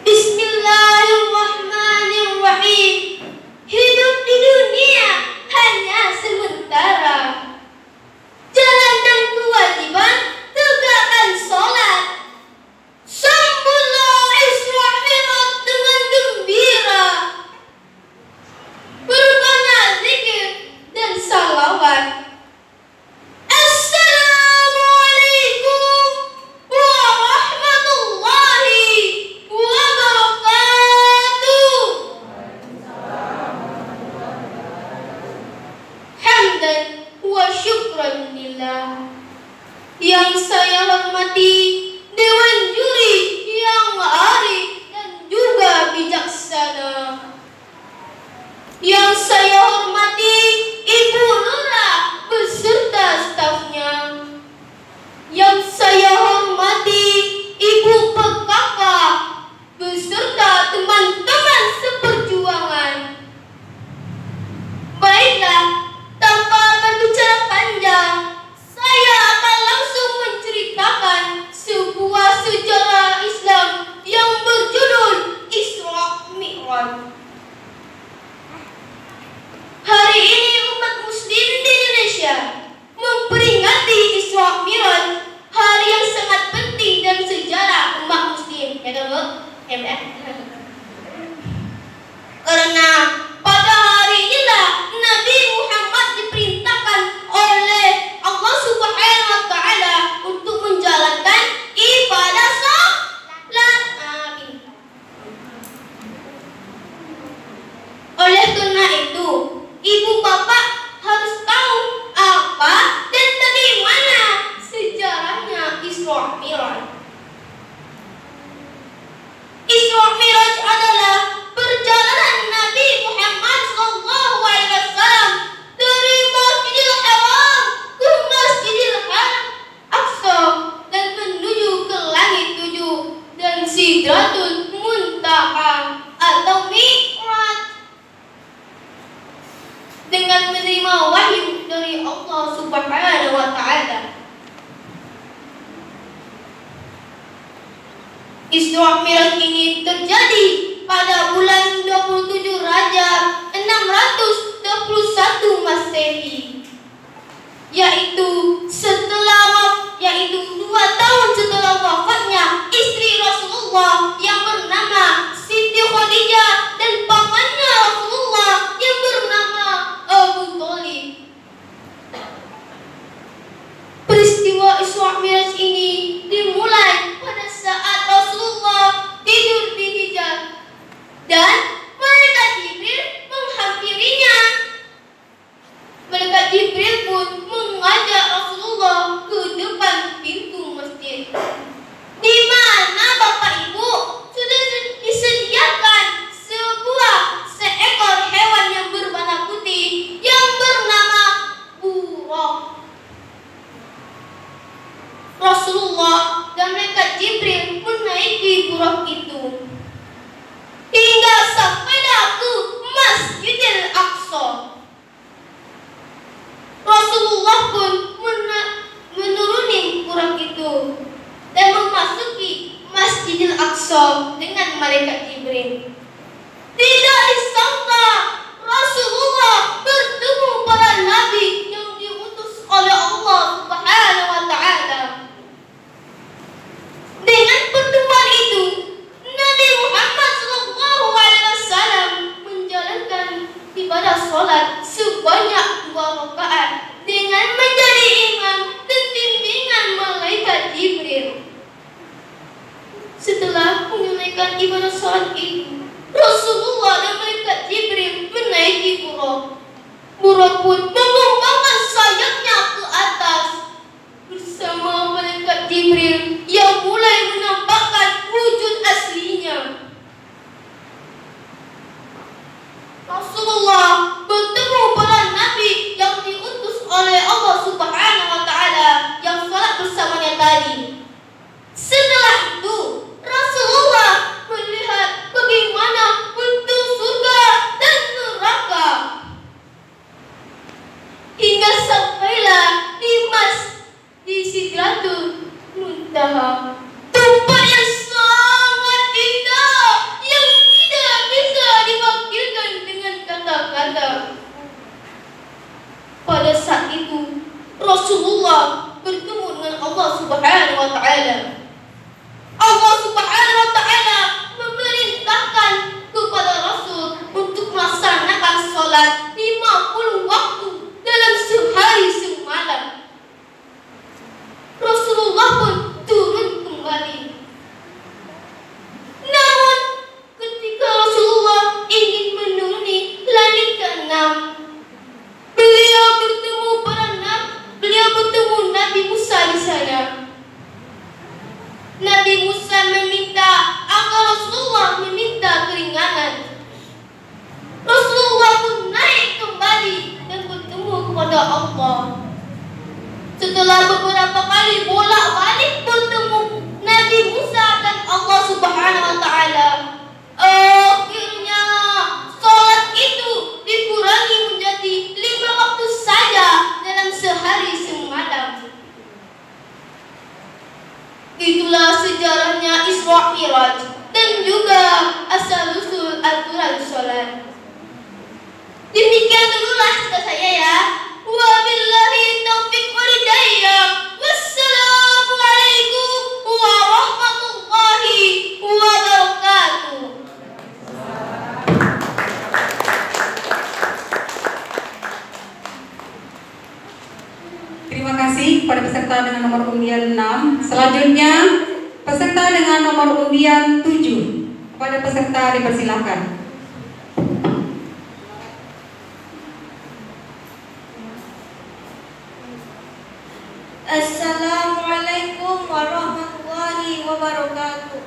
Bismillahirrahmanirrahim. Karena pada hari inilah Nabi Muhammad diperintahkan oleh Allah Subhanahu wa Ta'ala untuk menjalankan ibadah salat. Amin. Oleh karena itu, ibu bapak harus tahu apa dan bagaimana sejarahnya Isra Mi'raj. Isra Mi'raj adalah perjalanan Nabi Muhammad SAW dari Masjidil Haram ke Masjidil Aqsa dan menuju ke langit 7 dan Sidratul Muntaha atau Mi'raj dengan menerima wahyu dari Allah Subhanahu wa Ta'ala. Isra Mi'raj ini terjadi pada bulan 27 Rajab 621 Masehi, yaitu 2 tahun setelah wafatnya istri Rasulullah yang bernama Siti Khadijah dan pamannya Rasulullah yang bernama Abu Thalib. Peristiwa Isra Mi'raj ini dimulai pada saat Rasulullah tidur di hijab dan malaikat Jibril menghampirinya. Malaikat Jibril pun mengajak Rasulullah ke depan pintu masjid, di mana Bapak Ibu sudah disediakan seekor hewan yang berwarna putih yang bernama buraq. Rasulullah dan malaikat Jibril menaiki buraq itu hingga sampailah ke Masjidil Aqsa. Rasulullah pun menuruni buraq itu dan memasuki Masjidil Aqsa dengan malaikat Jibril. Tidak disangka Rasulullah bertemu para nabi yang diutus oleh Allah Subhanahu wa Ta'ala. Dengan pertemuan itu, Nabi Muhammad SAW menjalankan ibadah sholat sebanyak 2 rakaat dengan menjadi imam dan bimbingan malaikat Jibril. Setelah menunaikan ibadah sholat itu, Rasulullah dan malaikat Jibril menaiki buraq. Buraq pun mengembangkan sayapnya ke atas bersama malaikat Jibril yang mulai menampakkan wujud aslinya. Rasulullah bertemu para nabi yang diutus oleh Allah Subhanahu wa Ta'ala yang salat bersamanya tadi. Setelah itu, Rasulullah melihat bagaimana bentuk surga dan neraka hingga sampailah di Sidratul Muntaha, tempat yang sangat indah yang tidak bisa diwakilkan dengan kata-kata. Pada saat itu Rasulullah bertemu dengan Allah Subhanahu wa Ta'ala. Allah Subhanahu wa Ta'ala memerintahkan kepada Rasul untuk melaksanakan sholat 50 waktu dalam sehari semalam. Rasulullah pun turun kembali. Namun ketika Rasulullah ingin menuruni langit ke-6, beliau bertemu Nabi Musa di sana. Nabi Musa meminta agar Rasulullah meminta keringanan. Rasulullah pun naik kembali dan bertemu kepada Allah. Setelah beberapa kali bolak-balik bertemu Nabi Musa dan Allah Subhanahu wa Ta'ala, akhirnya sholat itu dikurangi menjadi 5 waktu saja dalam sehari semalam. Itulah sejarahnya Isra Mi'raj dan juga asal-usul aturan sholat. Demikian dululah cerita saya ya. Wabillahi taufiq wal hidayah. Wassalamualaikum warahmatullahi wabarakatuh. nomor undian 6. Selanjutnya peserta dengan nomor undian 7. Kepada peserta dipersilakan. Assalamualaikum warahmatullahi wabarakatuh.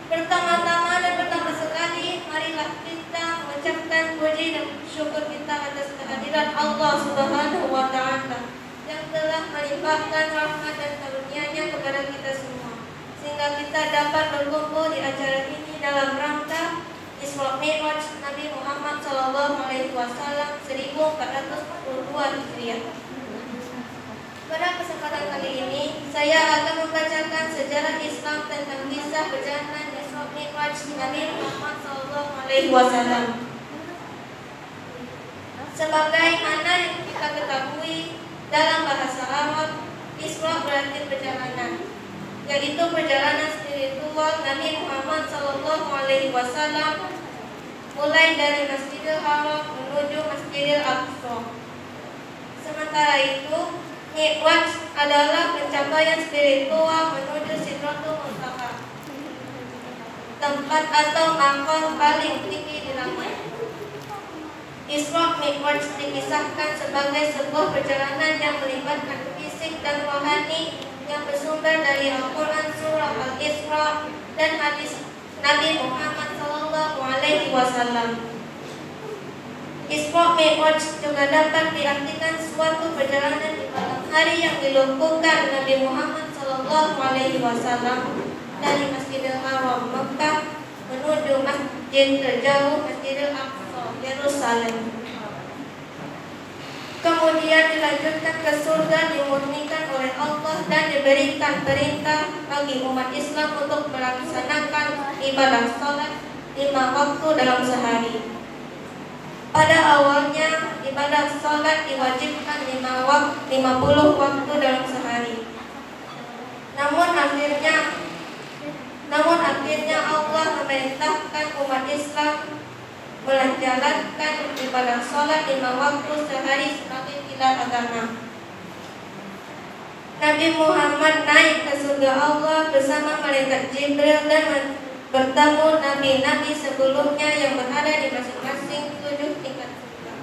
Pertama-tama dan pertama sekali, marilah kita mengucapkan puji dan syukur kita atas kehadiran Allah Subhanahu wa Ta'ala yang telah melimpahkan rahmat dan karunia-Nya kepada kita semua, sehingga kita dapat berkumpul di acara ini dalam rangka Isra Mi'raj Nabi Muhammad SAW 1442 Hijriah. Pada kesempatan kali ini, saya akan membacakan sejarah Islam tentang kisah perjalanan Isra Mi'raj Nabi Muhammad SAW. Sebagaimana yang kita ketahui, dalam bahasa Arab, Isra berarti perjalanan, yaitu perjalanan spiritual Nabi Muhammad SAW mulai dari Masjidil Haram menuju Masjidil Aqsa. Sementara itu, Mi'raj adalah pencapaian spiritual menuju Sidratul Muntaha, tempat atau maqam paling tinggi di langit. Isra Mi'raj dikisahkan sebagai sebuah perjalanan yang melibatkan fisik dan rohani yang bersumber dari Al-Quran Surah Al-Isra dan hadis Nabi Muhammad SAW. Isra Mi'raj juga dapat diartikan suatu perjalanan di malam hari yang dilakukan Nabi Muhammad SAW dari Masjidil Haram Mekah menuju masjid terjauh Masjidil Aqsa Yerusalem. Kemudian dilanjutkan ke surga, dimurnikan oleh Allah dan diberikan perintah bagi umat Islam untuk melaksanakan ibadah sholat 5 waktu dalam sehari. Pada awalnya ibadah sholat diwajibkan 50 waktu dalam sehari. Namun akhirnya Allah memerintahkan umat Islam menjalankan ibadah sholat 5 waktu sehari sebagai pilar agama. Nabi Muhammad naik ke surga Allah bersama malaikat Jibril dan bertemu nabi-nabi sebelumnya yang berada di masing-masing 7 tingkat surga.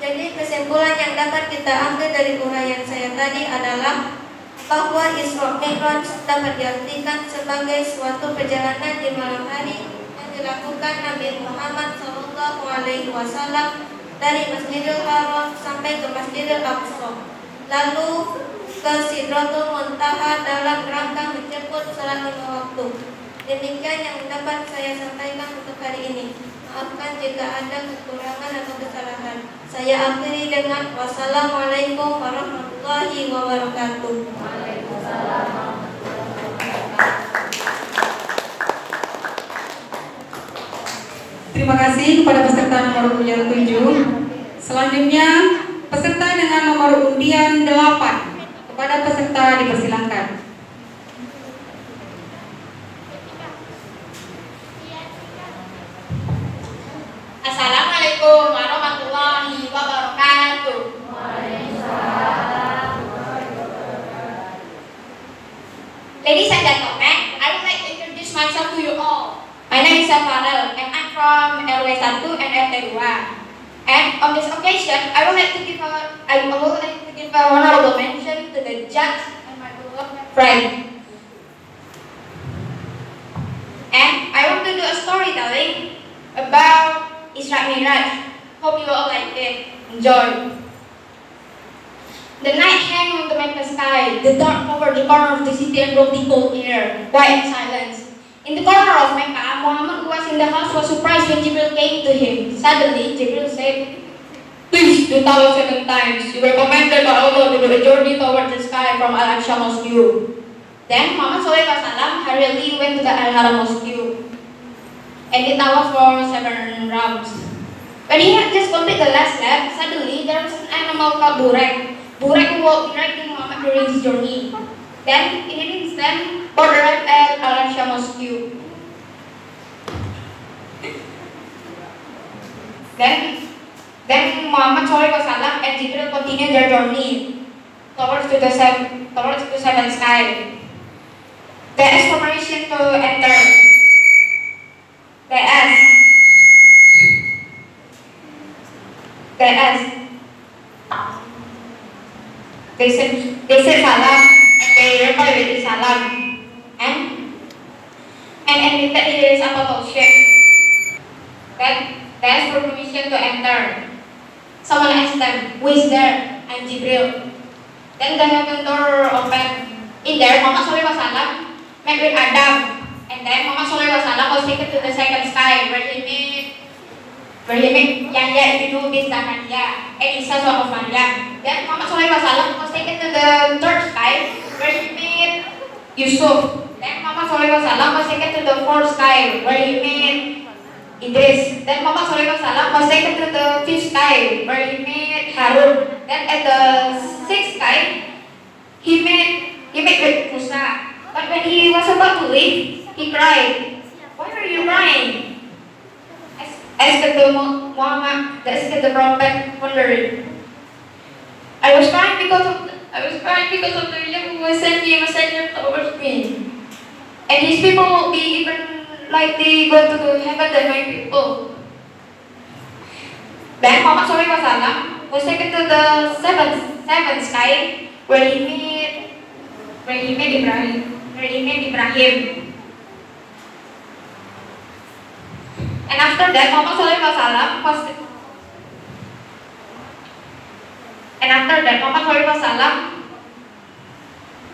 Jadi kesimpulan yang dapat kita ambil dari uraian saya tadi adalah bahwa Isra Mi'raj dapat diartikan sebagai suatu perjalanan di malam hari dilakukan Nabi Muhammad SAW dari Masjidil Haram sampai ke Masjidil Aqsa, lalu ke Sidratul Muntaha dalam rangka menjemput salat 5 waktu. Demikian yang dapat saya sampaikan untuk hari ini. Maafkan jika ada kekurangan atau kesalahan. Saya akhiri dengan wassalamualaikum warahmatullahi wabarakatuh. Waalaikumsalam. Terima kasih kepada peserta nomor undian 7. Selanjutnya peserta dengan nomor undian 8. Kepada peserta dipersilakan. Assalamualaikum warahmatullahi wabarakatuh. Ladies and gentlemen, I would like to introduce myself to you all. My name is Farel and I'm from RW 1 and RT 2. And on this occasion, I would like to give a honorable mention to the judge and my beloved friend. And I want to do a storytelling about Isra Mi'raj. Hope you all like it. Enjoy. The night hang on the magenta sky. The dark covered the corner of the city and brought the cold air, quiet and silence. In the corner of Mecca, Muhammad, who was in the house, was surprised when Jibril came to him. Suddenly, Jibril said, "Please do tawaf 7 times. You were commanded by Allah to do a journey towards the sky from Al-Aqsa Mosque." Then Muhammad SAW hurriedly went to the Al-Haram Mosque and he tawaf for 7 rounds. When he had just completed the last lap, suddenly there was an animal called Burek. Burek walked behind Muhammad during his journey. Then, in an instant, both arrived at Al-Aqsa Mosque. Then, Then Muhammad SAW and Jibril continued their journey towards the seventh sky. They asked permission to enter. They said salam, and they replied with salam, and admitted his apostleship. Then they asked for permission to enter. Someone asked them, "Who is there?" "I'm Jibril." Then the heaven door opened. In there, Muhammad SAW met with Adam, and then Muhammad SAW was taken to the second sky where he met Yahya ibn Zakaria and Isa son of Maryam. Then Muhammad SAW was taken to the third sky where he met Yusuf. Then Muhammad SAW was taken to the fourth sky where he met Idris. Then Muhammad SAW was taken to the fifth sky where he met Harun. Then at the sixth sky he met with Musa. But when he was about to leave, he cried, "Why are you crying?" Asked the prophet, wondering. I was crying because of the one who was sent me a messenger towards me. And his people will be even like they go to the heaven than my people. Then Muhammad SAW was taken to the seventh sky where he met Ibrahim. And after that, Muhammad SAW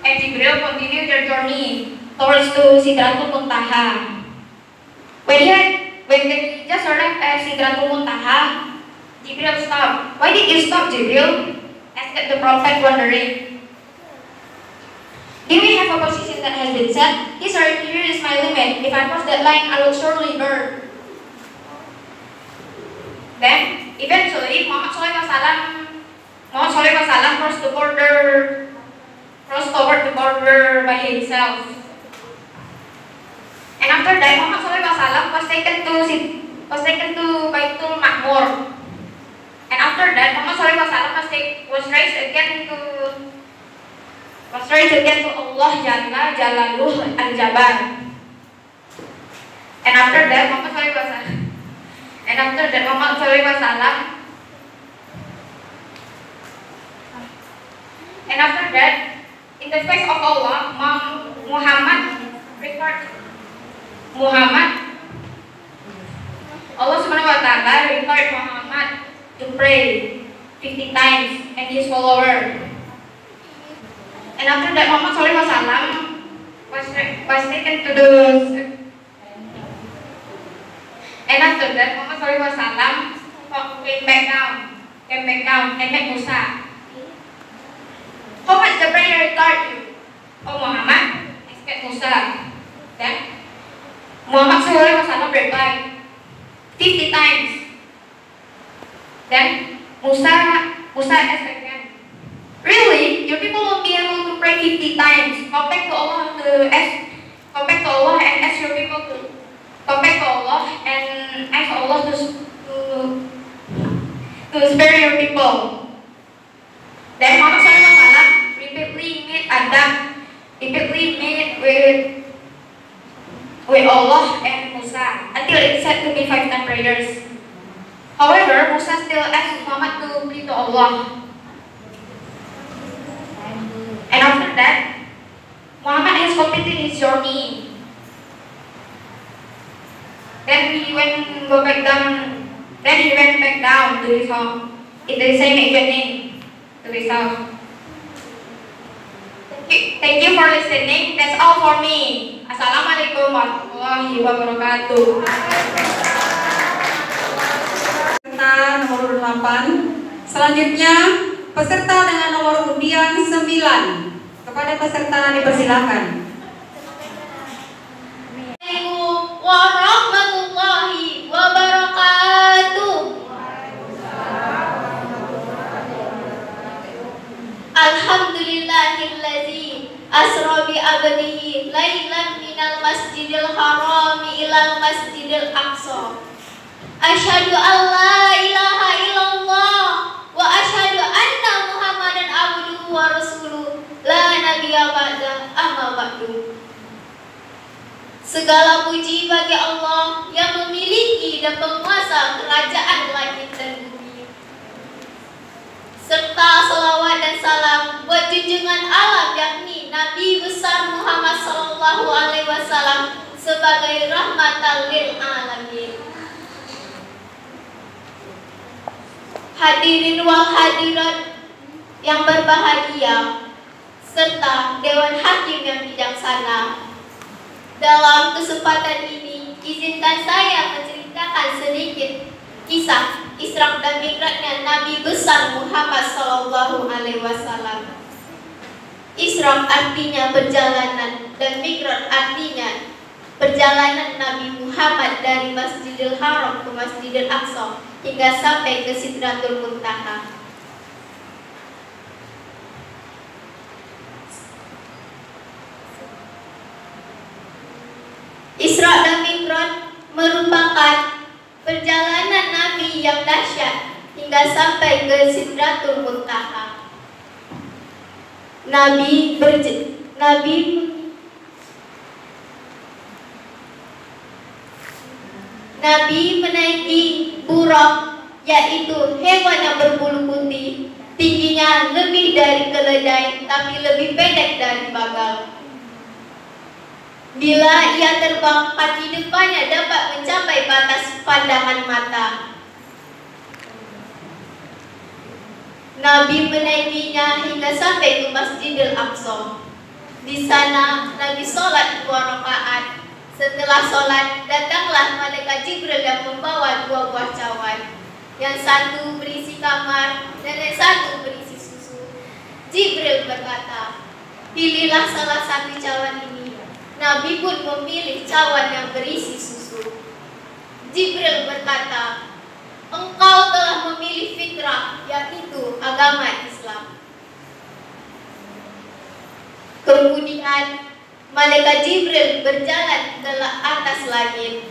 and Jibril continued their journey towards to Sidratul Muntaha. When they just arrived at Sidratul Muntaha, Jibril stopped. "Why did you stop, Jibril?" asked the prophet, wondering. "Do we have a position that has been set? Here is my limit. If I cross that line, I will surely burn." Then, eventually, Muhammad SAW crossed over the border by himself. And after that, Muhammad SAW was taken to Baitul Ma'mur. And after that, Muhammad SAW was raised again to Allah Jalla Jalaluh Al-Jabbar. And after that, Muhammad SAW in the face of Allah, Allah Subhanahu wa Ta'ala required Muhammad to pray 50 times and his follower. And after that, Muhammad SAW was taken to the. And after that, Muhammad SAW came back down and met Musa. "How much the prayer required you, O Muhammad?" asked Musa. Then Muhammad SAW replied, 50 times. Then Musa asked again, "Really? Your people won't be able to pray 50 times? Come back to Allah and ask your people to come back to Allah and ask Allah to spare your people." Then Muhammad SAW repeatedly met Adam, with Allah and Musa until it said to be 5 times prayers. However, Musa still asked Muhammad to pray to Allah. And after that, Muhammad has completed his journey. Then he went back down to his home in the same evening to his house. Thank you for listening. That's all for me. Assalamualaikum warahmatullahi wabarakatuh. Peserta nomor 8. Selanjutnya peserta dengan nomor undian 9. Kepada peserta dipersilakan. Assalamualaikum warahmatullahi wabarakatuh. Alhamdulillahilladzi asra bi abdihi lailan minal masjidil harami ilal masjidil aqsa. Asyhadu an la ilaha illallah wa rasuluh la nabiyya ba'da amma ba'du. Segala puji bagi Allah yang memiliki dan penguasa kerajaan langit dan bumi, serta salawat dan salam buat junjungan alam yakni Nabi besar Muhammad sallallahu alaihi wasallam sebagai rahmatan lil alamin. Hadirin wal hadirat yang berbahagia serta Dewan Hakim yang bijaksana, dalam kesempatan ini izinkan saya menceritakan sedikit kisah Isra dan Mi'rajnya Nabi besar Muhammad sallallahu alaihi wasallam. Isra artinya perjalanan dan Mi'raj artinya perjalanan Nabi Muhammad dari Masjidil Haram ke Masjidil Aqsa hingga sampai ke Sidratul Muntaha. Isra dan Mi'raj merupakan perjalanan Nabi yang dahsyat hingga sampai ke Sidratul Muntaha. Nabi menaiki burak, yaitu hewan yang berbulu putih, tingginya lebih dari keledai tapi lebih pendek dari bagal. Bila ia terbang, kaki depannya dapat mencapai batas pandangan mata. Nabi menaikinya hingga sampai ke Masjidil Aqsa. Di sana Nabi sholat 2 rakaat. Setelah sholat, datanglah malaikat Jibril yang membawa 2 buah cawan. Yang satu berisi kamar dan yang satu berisi susu. Jibril berkata, pilihlah salah satu cawan ini. Nabi pun memilih cawan yang berisi susu. Jibril berkata, engkau telah memilih fitrah, yaitu agama Islam. Kemudian malaikat Jibril berjalan ke atas langit.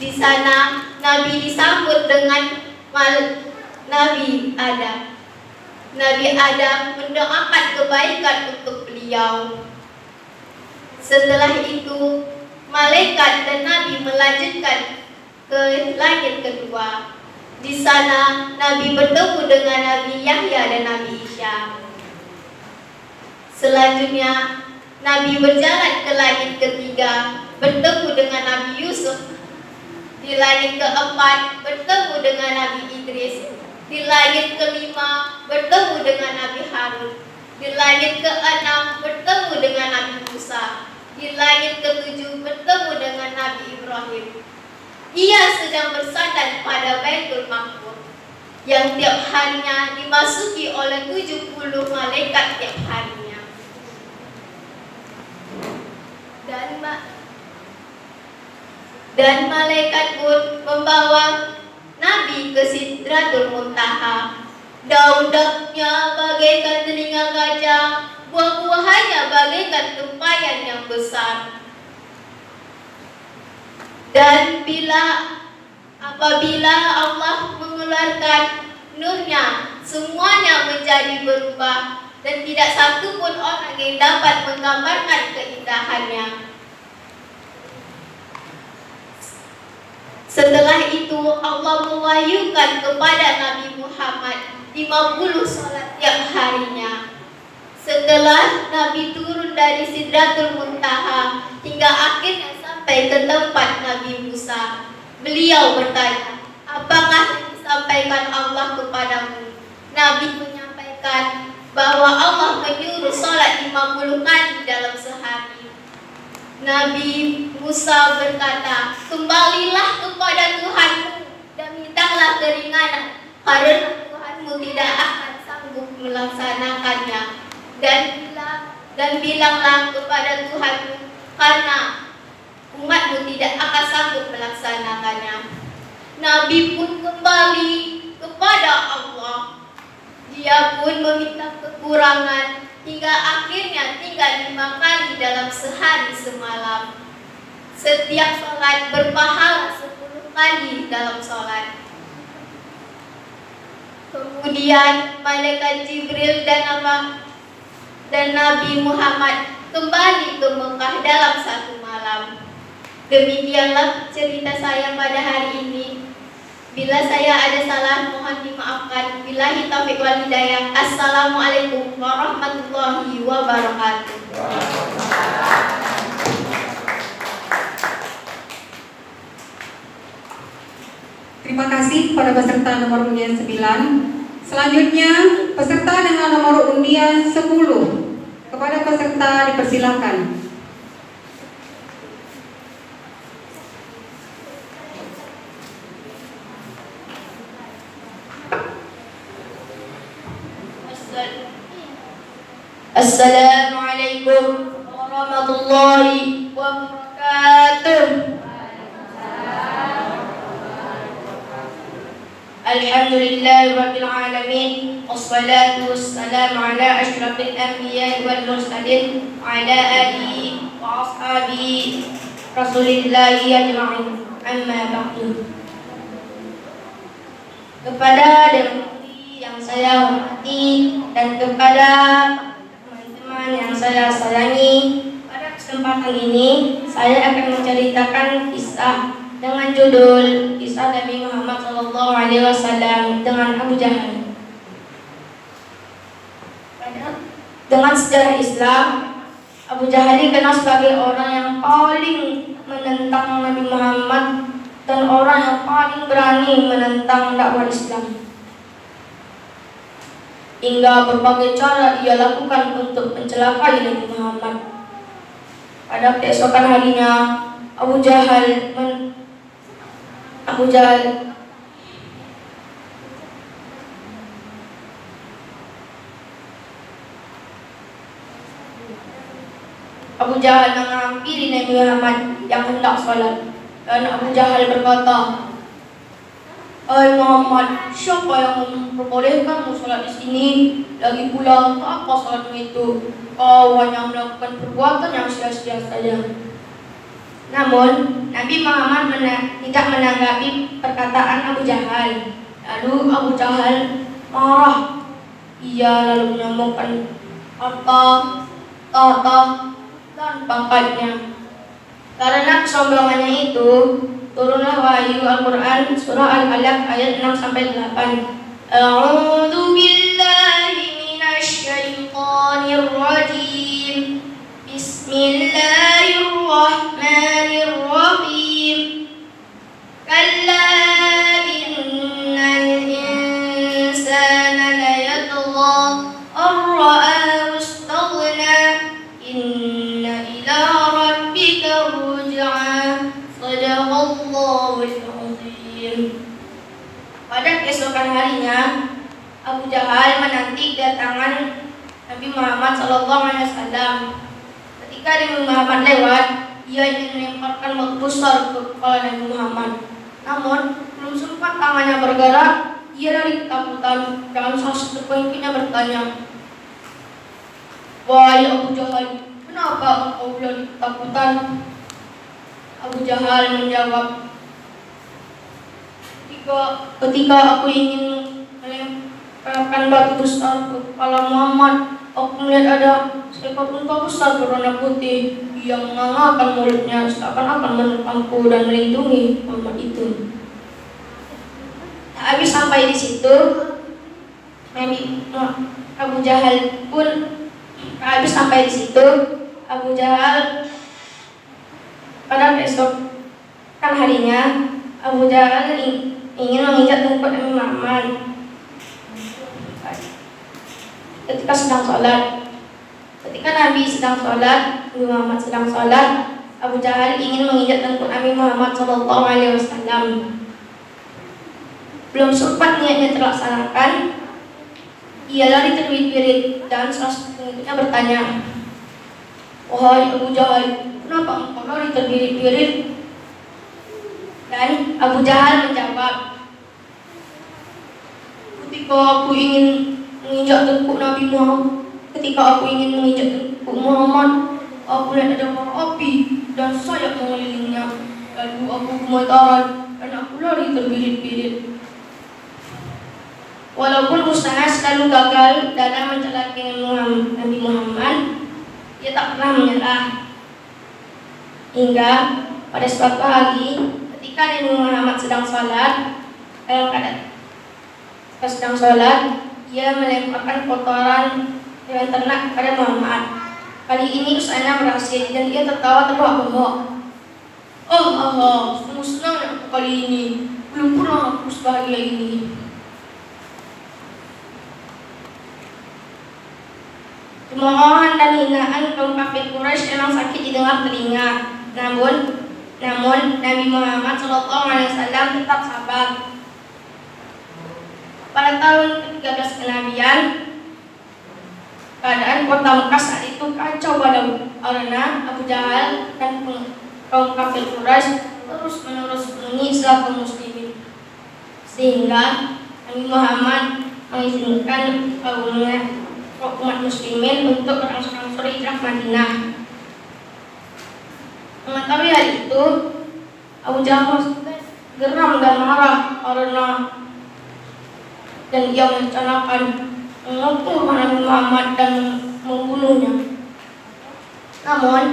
Di sana Nabi disambut dengan Nabi Adam. Nabi Adam mendoakan kebaikan untuk beliau. Setelah itu malaikat dan Nabi melanjutkan ke langit kedua. Di sana Nabi bertemu dengan Nabi Yahya dan Nabi Isa. Selanjutnya Nabi berjalan ke langit ketiga, bertemu dengan Nabi Yusuf. Di langit keempat bertemu dengan Nabi Idris. Di langit kelima bertemu dengan Nabi Harun. Di langit keenam bertemu dengan Nabi Musa. Di langit ketujuh bertemu dengan Nabi Ibrahim. Ia sedang bersandar pada Baitul Maqmur yang tiap harinya dimasuki oleh 70 malaikat tiap harinya. Dan malaikat pun membawa Nabi ke Sidratul Muntaha. Daun-daunnya bagaikan telinga gajah, buah-buahannya bagaikan tumpayan yang besar. Dan apabila Allah mengeluarkan nurnya, semuanya menjadi berubah dan tidak satu pun orang yang dapat menggambarkan keindahannya. Setelah itu Allah mewahyukan kepada Nabi Muhammad 50 salat tiap harinya. Setelah Nabi turun dari Sidratul Muntaha hingga akhirnya sampai ke tempat Nabi Musa, beliau bertanya, apakah yang disampaikan Allah kepadamu? Nabi menyampaikan bahwa Allah menyuruh salat 50 kali dalam sehari. Nabi Musa berkata, kembalilah kepada Tuhanmu dan mintalah keringanan, karena Tuhanmu tidak akan sanggup melaksanakannya. Dan bilanglah kepada Tuhanmu, karena umatmu tidak akan sanggup melaksanakannya. Nabi pun kembali kepada Allah. Dia pun meminta kekurangan hingga akhirnya tinggal 5 kali dalam sehari semalam. Setiap sholat berpahala 10 kali dalam sholat. Kemudian malaikat Jibril dan dan Nabi Muhammad kembali ke Mekah dalam satu malam. Demikianlah cerita saya pada hari ini. Bila saya ada salah, mohon dimaafkan. Billahi taufiq wal hidayah. Assalamualaikum warahmatullahi wabarakatuh. Terima kasih kepada peserta nomor undian 9. Selanjutnya, peserta dengan nomor undian 10. Kepada peserta dipersilakan. Assalamualaikum warahmatullahi wabarakatuh. Alhamdulillahirabbil alamin. Wassalatu wassalamu ala asyrafil anbiya'i wal mursalin wa ala alihi wa ashabihi Rasulillahi ajma'in. Amma ba'du. Kepada yang saya hormati dan kepada teman-teman yang saya sayangi, pada kesempatan ini saya akan menceritakan kisah dengan judul Kisah Nabi Muhammad SAW dengan Abu Jahal. Dengan sejarah Islam, Abu Jahal dikenal sebagai orang yang paling menentang Nabi Muhammad dan orang yang paling berani menentang dakwah Islam. Hingga berbagai cara ia lakukan untuk mencelakai Nabi Muhammad. Pada keesokan harinya, Abu Jahal menghampiri Nabi Muhammad yang hendak sholat, dan Abu Jahal berkata, "Hai Muhammad, siapa yang memperbolehkanmu sholat di sini? Lagi pula, apa sholatmu itu? Kau hanya melakukan perbuatan yang sia-sia saja." Namun, Nabi Muhammad tidak menanggapi perkataan Abu Jahal. Lalu Abu Jahal marah. Ia lalu menemukan harta, tahta, dan pangkatnya. Karena kesombongannya itu, turunlah wahyu Al-Quran surah Al-Alaq ayat 6-8. A'udzu billahi minasy syaithanir rajim. Bismillahirrahmanirrahim. Kalla innal insana layatgha ar-ra'ahu istaghna. Inna ila rabbika ruj'a. Shadaqallahul azim. Pada keesokan harinya, Abu Jahal menanti kedatangan Nabi Muhammad SAW. Ketika Nabi Muhammad lewat, ia ingin melemparkan batu besar ke kepala Nabi Muhammad. Namun, belum sempat tangannya bergerak, ia dari ketakutan dan salah satu pengikutnya bertanya, "Wahai Abu Jahal, kenapa engkau dari ketakutan?" Abu Jahal menjawab, Ketika aku ingin melemparkan batu besar ke kepala Muhammad, aku melihat ada seekor unta besar berwarna putih yang mengangakkan mulutnya seakan-akan menentangku dan melindungi Muhammad itu. Habis sampai di situ, Abu Jahal pun habis sampai di situ, Abu Jahal pada keesokan harinya, Abu Jahal ingin menginjak tengkuk Nabi Muhammad ketika sedang sholat. Ketika Nabi sedang sholat, Nabi Muhammad sedang sholat, Abu Jahal ingin menginjak tengkuk Nabi Muhammad SAW. Belum sempat niatnya terlaksanakan, ia lari terbirit-birit dan salah satu pengikutnya bertanya, "Wahai Abu Jahal, kenapa engkau lari terbirit-birit?" Dan Abu Jahal menjawab, ketika aku ingin menginjak tengkuk Nabi Muhammad, aku lihat ada bara api dan sayap mengelilingnya. Lalu aku gemetaran dan aku lari terbirit-birit. Walaupun usaha selalu gagal dalam mencelakai Nabi Muhammad, dia tak pernah menyerah. Hingga pada suatu hari, ketika Nabi Muhammad sedang sholat, dia melemparkan kotoran hewan ternak kepada Muhammad. Kali ini usahanya berhasil dan dia tertawa terbahak-bahak. Sungguh senang aku kali ini. Belum pernah aku sebahagia ini. Cemoohan dan hinaan kaum kafir Quraisy memang sakit didengar telinga. Namun Nabi Muhammad SAW tetap sabar. Pada tahun ke-13 kenabian, keadaan kota Mekah saat itu kacau balau karena Abu Jahal dan kaum kafir Quraisy terus-menerus menyiksa kaum muslimin, sehingga Nabi Muhammad mengizinkan umat muslimin untuk berangsur-angsur hijrah Madinah. Mengetahui hal itu, Abu Jahal geram dan marah dan ia merencanakan mengumpul Nabi Muhammad dan membunuhnya. Namun,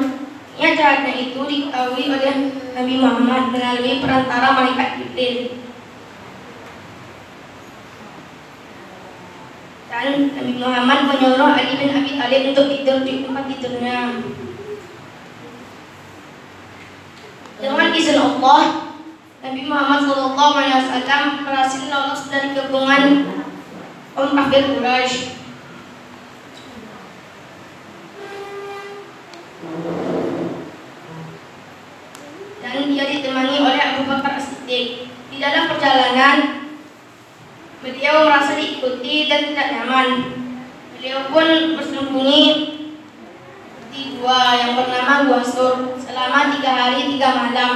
niat jahatnya itu diketahui oleh Nabi Muhammad melalui perantara malaikat Jibril. Dan Nabi Muhammad menyuruh Ali bin Abi Thalib untuk tidur di tempat tidurnya. Dengan izin Allah, Nabi Muhammad SAW berhasil lolos dari gabungan kaum kafir Quraisy. Dan dia ditemani oleh Abu Bakar As-Siddiq. Di dalam perjalanan, beliau merasa diikuti dan tidak nyaman. Beliau pun bersembunyi di gua yang bernama Gua Sur selama 3 hari 3 malam.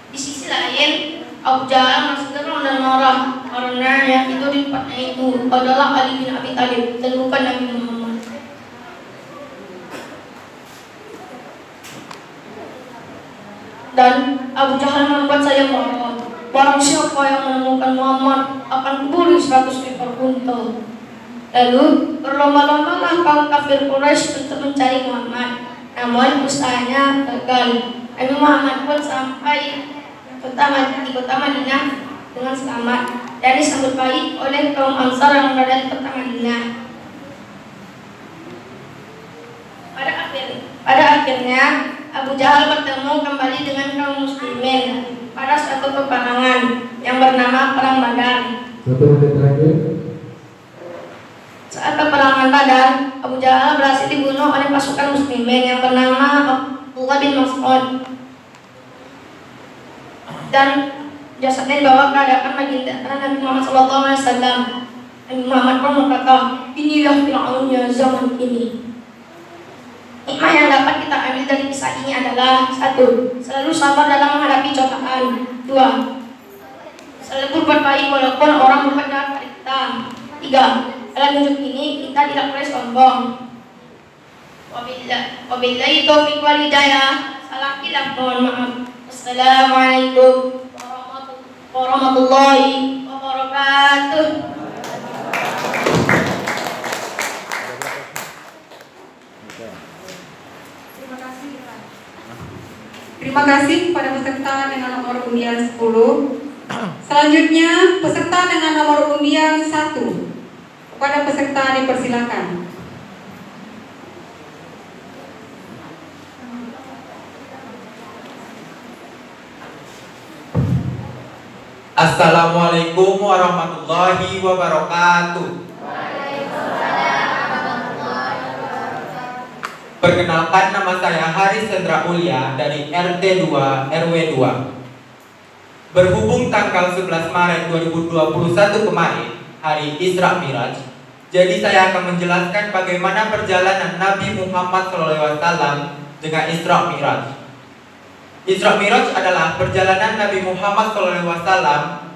Di sisi lain, Abu Jahal merasa geram dan marah karena yang tidur di tempatnya itu adalah Ali bin Abi Thalib dan bukan Nabi Muhammad. Dan Abu Jahal membuat saya marah. Barang siapa yang menemukan Muhammad akan kuburi 100 ekor unta. Lalu berlomba-lombalah kaum kafir Quraisy untuk mencari Muhammad. Namun usahanya gagal. Nabi Muhammad pun sampai di kota Madinah dengan selamat dan disambut baik oleh kaum Ansar yang berada di kota Madinah. Pada akhirnya Abu Jahal bertemu kembali dengan kaum muslimin pada suatu peperangan yang bernama Perang Badar. Saat peperangan Badar, Abu Jahal berhasil dibunuh oleh pasukan muslimin yang bernama Abdullah bin Mas'ud. Dan jasadnya dibawa ke hadapan baginda Nabi Muhammad SAW. Nabi Muhammad pun berkata, inilah Fir'aunnya zaman ini. Hikmah yang dapat kita ambil dari kisah ini adalah 1. Selalu sabar dalam menghadapi cobaan. 2. Selalu berbuat baik walaupun orang berbuat jahat pada kita. 3. Dalam hidup ini kita tidak boleh sombong. Wabillahi taufiq wal hidayah. Salah khilaf, mohon maaf. Assalamualaikum warahmatullahi wabarakatuh. Terima kasih kepada peserta dengan nomor undian 10. Selanjutnya peserta dengan nomor undian 1. Kepada peserta dipersilakan. Assalamualaikum warahmatullahi wabarakatuh. Perkenalkan, nama saya Haris Sendra Ulya dari RT 2 RW 2. Berhubung tanggal 11 Maret 2021 kemarin, hari Isra Miraj, jadi saya akan menjelaskan bagaimana perjalanan Nabi Muhammad SAW dengan Isra Miraj. Isra Miraj adalah perjalanan Nabi Muhammad SAW.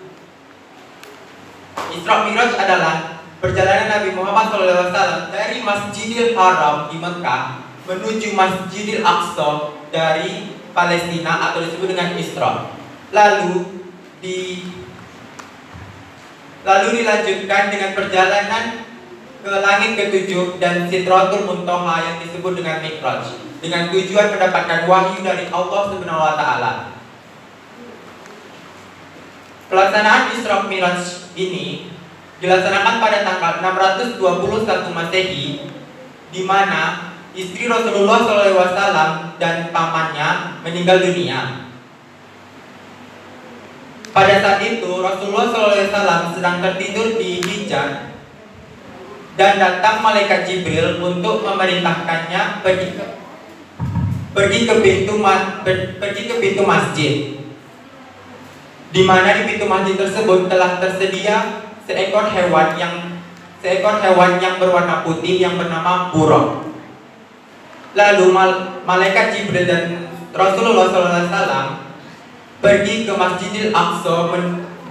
Isra Miraj adalah perjalanan Nabi Muhammad SAW dari Masjidil Haram di Mekah menuju Masjidil Aqsa dari Palestina atau disebut dengan Isra. Lalu lalu dilanjutkan dengan perjalanan ke langit ke-7 dan Sidratul Muntaha yang disebut dengan Mi'raj, dengan tujuan mendapatkan wahyu dari Allah Subhanahu wa taala. Pelaksanaan Isra Mi'raj ini dilaksanakan pada tanggal 621 Masehi, di mana istri Rasulullah SAW dan pamannya meninggal dunia. Pada saat itu Rasulullah SAW sedang tertidur di hijab dan datang malaikat Jibril untuk memerintahkannya pergi ke pintu masjid, di mana di pintu masjid tersebut telah tersedia seekor hewan yang berwarna putih yang bernama buraq. Lalu malaikat Jibril dan Rasulullah SAW pergi ke Masjidil Aqsa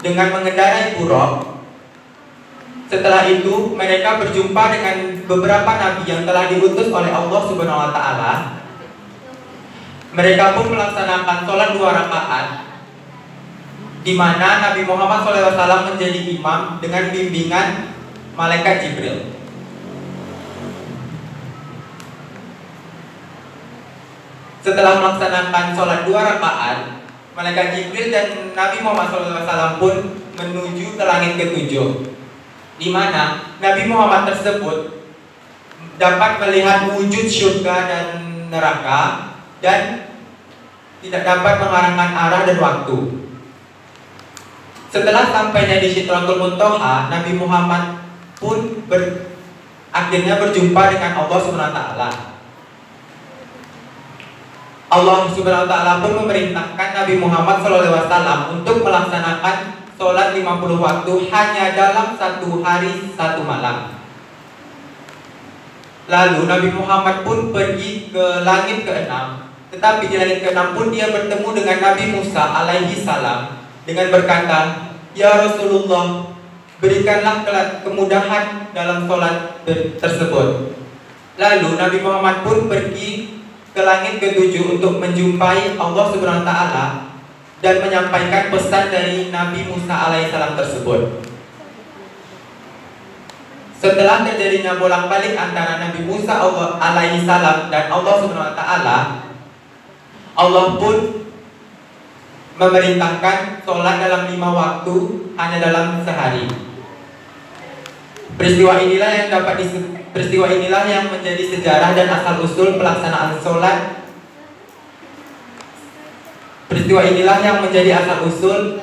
dengan mengendarai buraq. Setelah itu mereka berjumpa dengan beberapa nabi yang telah diutus oleh Allah Subhanahu wa taala. Mereka pun melaksanakan sholat 2 rakaat, di mana Nabi Muhammad SAW menjadi imam dengan bimbingan malaikat Jibril. Setelah melaksanakan sholat 2 rakaat, malaikat Jibril dan Nabi Muhammad SAW pun menuju ke langit ke-7, di mana Nabi Muhammad tersebut dapat melihat wujud surga dan neraka dan tidak dapat mengarahkan arah dan waktu. Setelah sampainya di Sidratul Muntaha, Nabi Muhammad pun akhirnya berjumpa dengan Allah Subhanahu wa taala. Allah Subhanahu wa taala pun memerintahkan Nabi Muhammad SAW untuk melaksanakan sholat 50 waktu hanya dalam 1 hari 1 malam. Lalu Nabi Muhammad pun pergi ke langit ke-6. Tetapi di langit ke-6 pun dia bertemu dengan Nabi Musa alaihi salam dengan berkata, "Ya Rasulullah, berikanlah kemudahan dalam sholat tersebut." Lalu Nabi Muhammad pun pergi ke langit ke-7 untuk menjumpai Allah Subhanahu wa taala dan menyampaikan pesan dari Nabi Musa alaihissalam tersebut. Setelah terjadinya bolak-balik antara Nabi Musa alaihissalam dan Allah Subhanahu wa taala, Allah pun memerintahkan sholat dalam 5 waktu hanya dalam sehari. Peristiwa inilah yang menjadi sejarah dan asal usul pelaksanaan sholat. Peristiwa inilah yang menjadi asal usul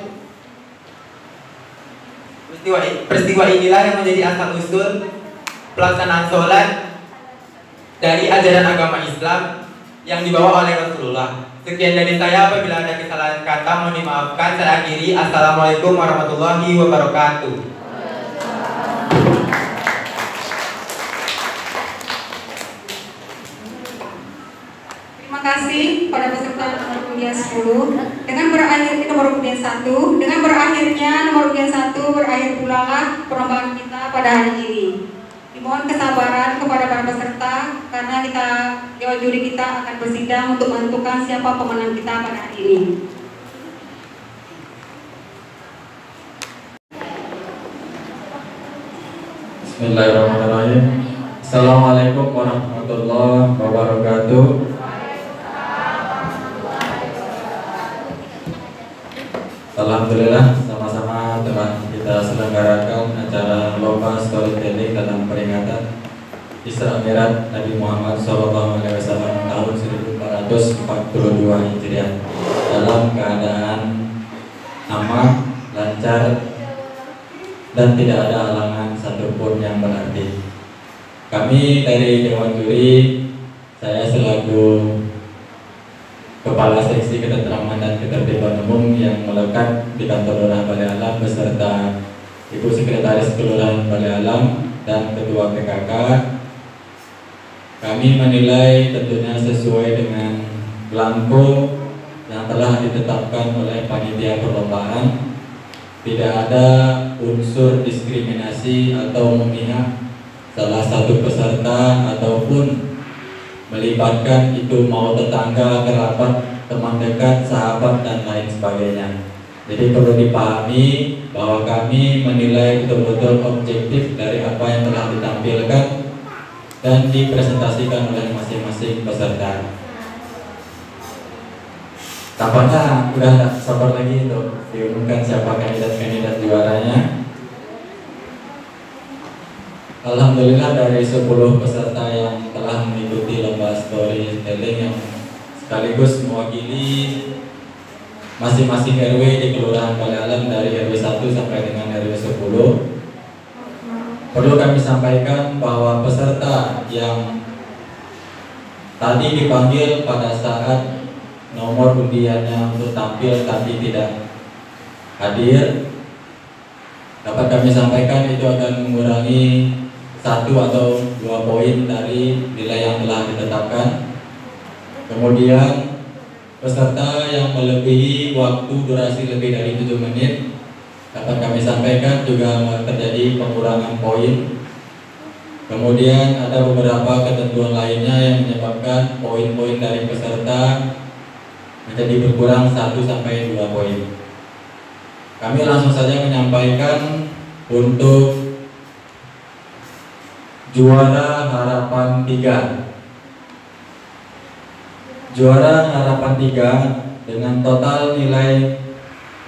pelaksanaan sholat dari ajaran agama Islam yang dibawa oleh Rasulullah. Sekian dari saya, apabila ada kesalahan kata mohon dimaafkan. Saya akhiri. Assalamualaikum warahmatullahi wabarakatuh. Terima kasih pada peserta nomor undian 10. Dengan berakhir nomor undian 1, dengan berakhirnya nomor undian 1 berakhir pula perlombaan kita pada hari ini. Dimohon kesabaran kepada para peserta karena dewan juri kita akan bersidang untuk menentukan siapa pemenang kita pada hari ini. Bismillahirrahmanirrahim. Assalamualaikum warahmatullahi wabarakatuh. Alhamdulillah, sama-sama telah kita selenggarakan acara lomba storytelling dalam peringatan Isra Mi'raj Nabi Muhammad SAW tahun 1442 Hijriah dalam keadaan aman, lancar, dan tidak ada halangan satupun yang berarti. Kami dari Dewan Juri, saya selaku Kepala Seksi Ketentraman dan Ketertiban Umum yang melekat di Kantor Lurah Balai Alam beserta Ibu Sekretaris Kelurahan Balai Alam dan Ketua PKK, kami menilai tentunya sesuai dengan belangko yang telah ditetapkan oleh panitia perlombaan. Tidak ada unsur diskriminasi atau memihak salah satu peserta ataupun melibatkan itu mau tetangga, kerabat, teman dekat, sahabat, dan lain sebagainya. Jadi perlu dipahami bahwa kami menilai betul-betul objektif dari apa yang telah ditampilkan dan dipresentasikan oleh masing-masing peserta. Tampaknya udah tidak sabar lagi untuk diumumkan siapa kandidat-kandidat juaranya. Alhamdulillah dari 10 peserta yang telah mengikuti lomba storytelling yang sekaligus mewakili masing-masing RW di Kelurahan Balealam dari RW 1 sampai dengan RW 10. Perlu kami sampaikan bahwa peserta yang tadi dipanggil pada saat nomor undiannya untuk tampil tapi tidak hadir, dapat kami sampaikan itu akan mengurangi 1 atau 2 poin dari nilai yang telah ditetapkan. Kemudian peserta yang melebihi waktu durasi lebih dari 7 menit dapat kami sampaikan juga terjadi pengurangan poin. Kemudian ada beberapa ketentuan lainnya yang menyebabkan poin-poin dari peserta menjadi berkurang 1 sampai 2 poin. Kami langsung saja menyampaikan untuk juara harapan 3. Juara harapan 3 dengan total nilai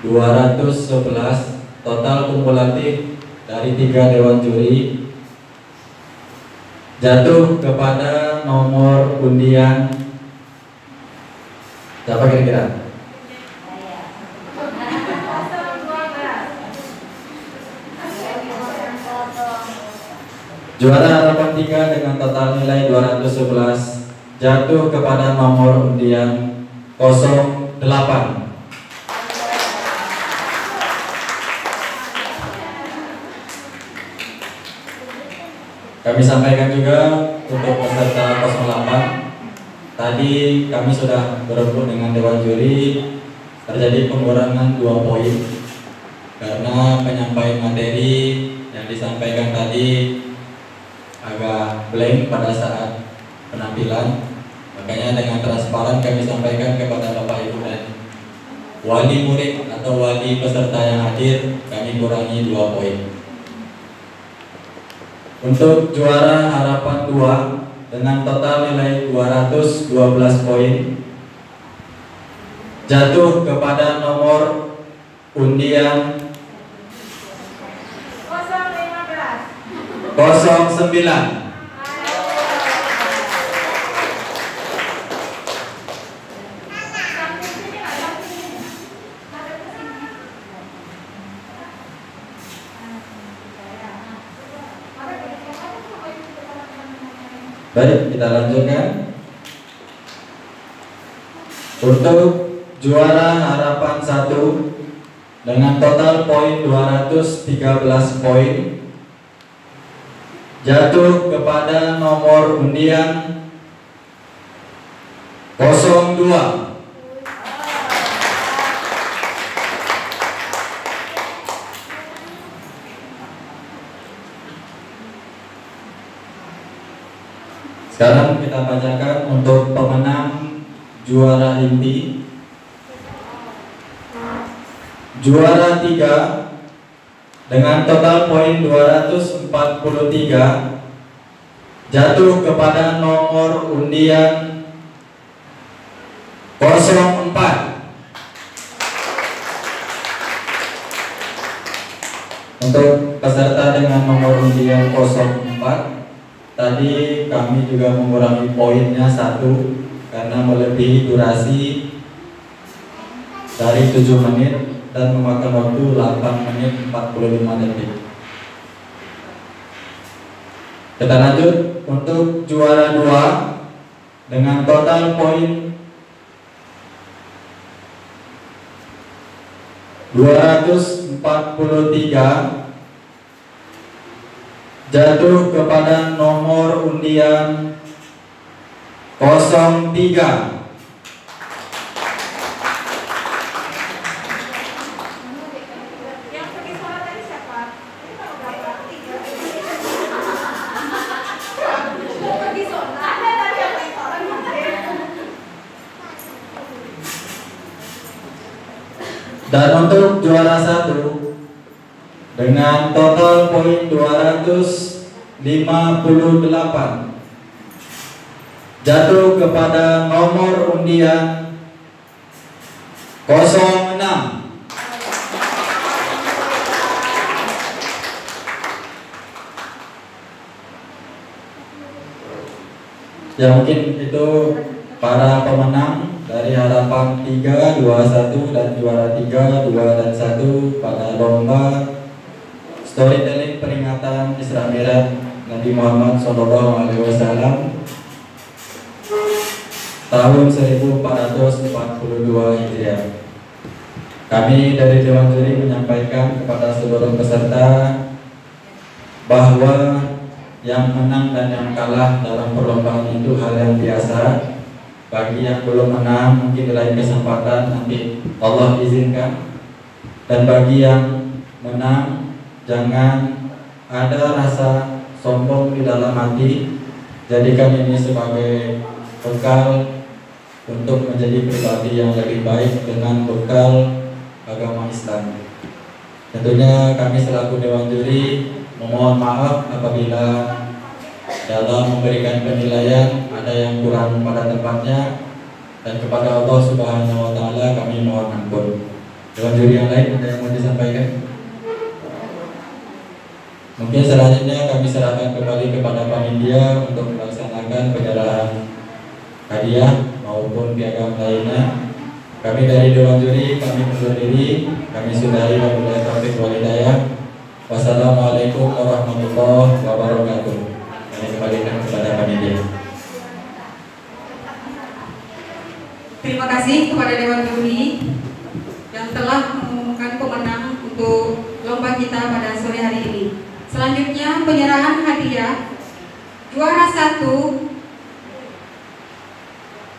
211 total kumulatif dari 3 dewan juri jatuh kepada nomor undian siapa kira-kira? Juara harapan 3 dengan total nilai 211 jatuh kepada nomor undian 08. Kami sampaikan juga untuk peserta 08. Tadi kami sudah berembuk dengan dewan juri, terjadi pengurangan 2 poin karena penyampaian materi yang disampaikan tadi agak blank pada saat penampilan. Makanya dengan transparan kami sampaikan kepada Bapak Ibu dan wali murid atau wali peserta yang hadir, kami kurangi 2 poin. Untuk juara harapan 2 dengan total nilai 212 poin jatuh kepada nomor undian 09. Baik, kita lanjutkan. Untuk juara harapan 1 dengan total poin 213 poin jatuh kepada nomor undian 02. Sekarang kita bacakan untuk pemenang juara inti. Juara 3 dengan total poin 243 jatuh kepada nomor undian 04. Untuk peserta dengan nomor undian 04, tadi kami juga mengurangi poinnya 1 karena melebihi durasi dari 7 menit dan memakan waktu 8 menit 45 detik. Kita lanjut untuk juara 2 dengan total poin 243 jatuh kepada nomor undian 03. Dan untuk juara 1 dengan total poin 258 jatuh kepada nomor undian 06. Ya, mungkin itu para pemenang dari harapan 3, 21 dan juara 3, 2 dan 1 pada lomba storytelling peringatan Isra Mi'raj Nabi Muhammad SAW tahun 1442 Hijriah. Kami dari Dewan Juri menyampaikan kepada seluruh peserta bahwa yang menang dan yang kalah dalam perlombaan itu hal yang biasa. Bagi yang belum menang mungkin di lain kesempatan nanti Allah izinkan. Dan bagi yang menang jangan ada rasa sombong di dalam hati. Jadikan ini sebagai bekal untuk menjadi pribadi yang lebih baik dengan bekal agama Islam. Tentunya kami selaku Dewan Juri memohon maaf apabila dalam memberikan penilaian ada yang kurang pada tempatnya, dan kepada Allah Subhanahu wa Ta'ala kami mohon ampun. Dewan Juri yang lain ada yang mau disampaikan? Mungkin selanjutnya kami serahkan kembali kepada panitia untuk melaksanakan penyerahan hadiah maupun piagam lainnya. Kami dari Dewan Juri kami undur diri. Kami sudahi wabillahi taufiq wal hidayah. Wassalamualaikum warahmatullahi wabarakatuh. Kami kembalikan kepada panitia. Terima kasih kepada Dewan Juri yang telah mengumumkan pemenang untuk lomba kita pada sore hari ini. Selanjutnya penyerahan hadiah. Juara 1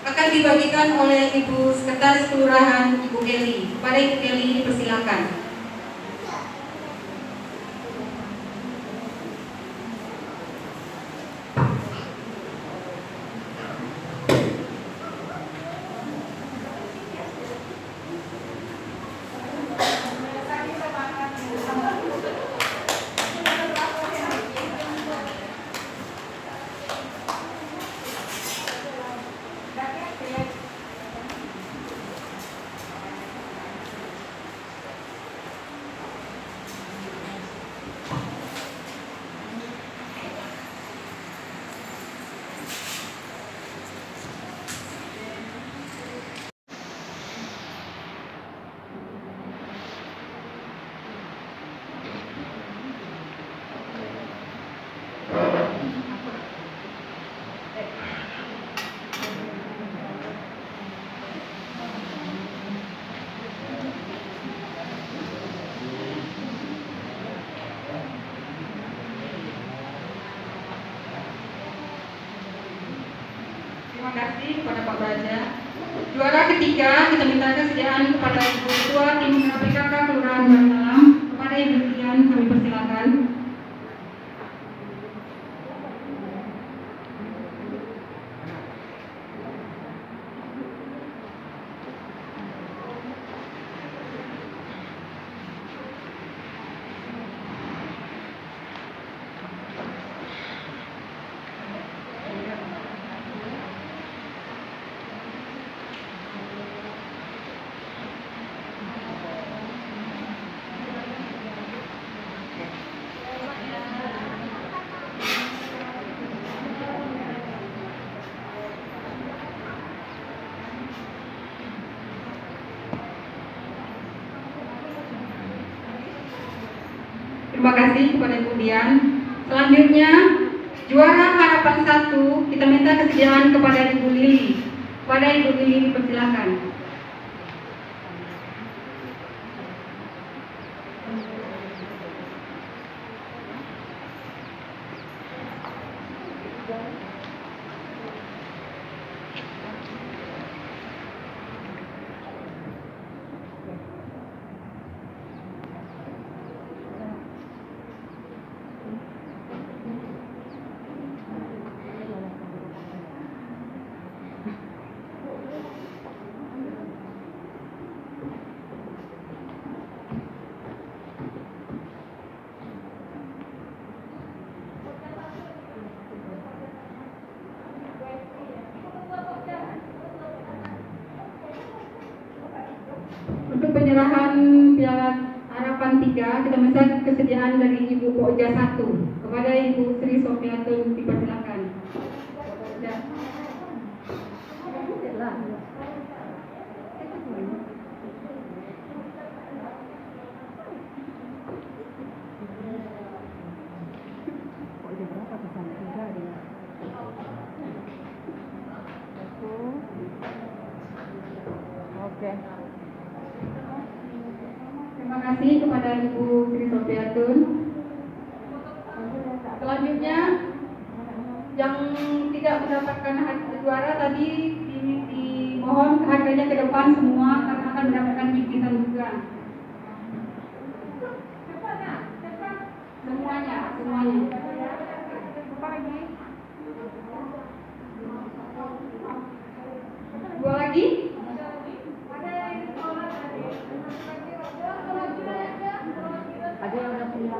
akan dibagikan oleh Ibu Sekretaris Kelurahan Ibu Kelly. Pada Ibu Kelly dipersilakan. Terima kasih kepada Pak Baja. Juara ketiga kita minta kesediaan kepada Ibu Ketua Tim PKK Kelurahan Bangsalam. Kepada Ibu Dian kami persilakan. Terima kasih kepada Ibu Dian. Selanjutnya juara harapan 1 kita minta kesediaan kepada Ibu Lili. Kepada Ibu Lili dipersilakan. Untuk penyerahan Piala Harapan 3, kita minta kesediaan dari Ibu Pokja 1 kepada Ibu Sri Sofiatun, dipersilakan. Terima kasih kepada Ibu Sri Sofiatun. Selanjutnya yang tidak mendapatkan juara tadi dimohon harganya ke depan semua karena akan mendapatkan bingkisan juga. Semuanya. Dua lagi? Ada yang udah punya.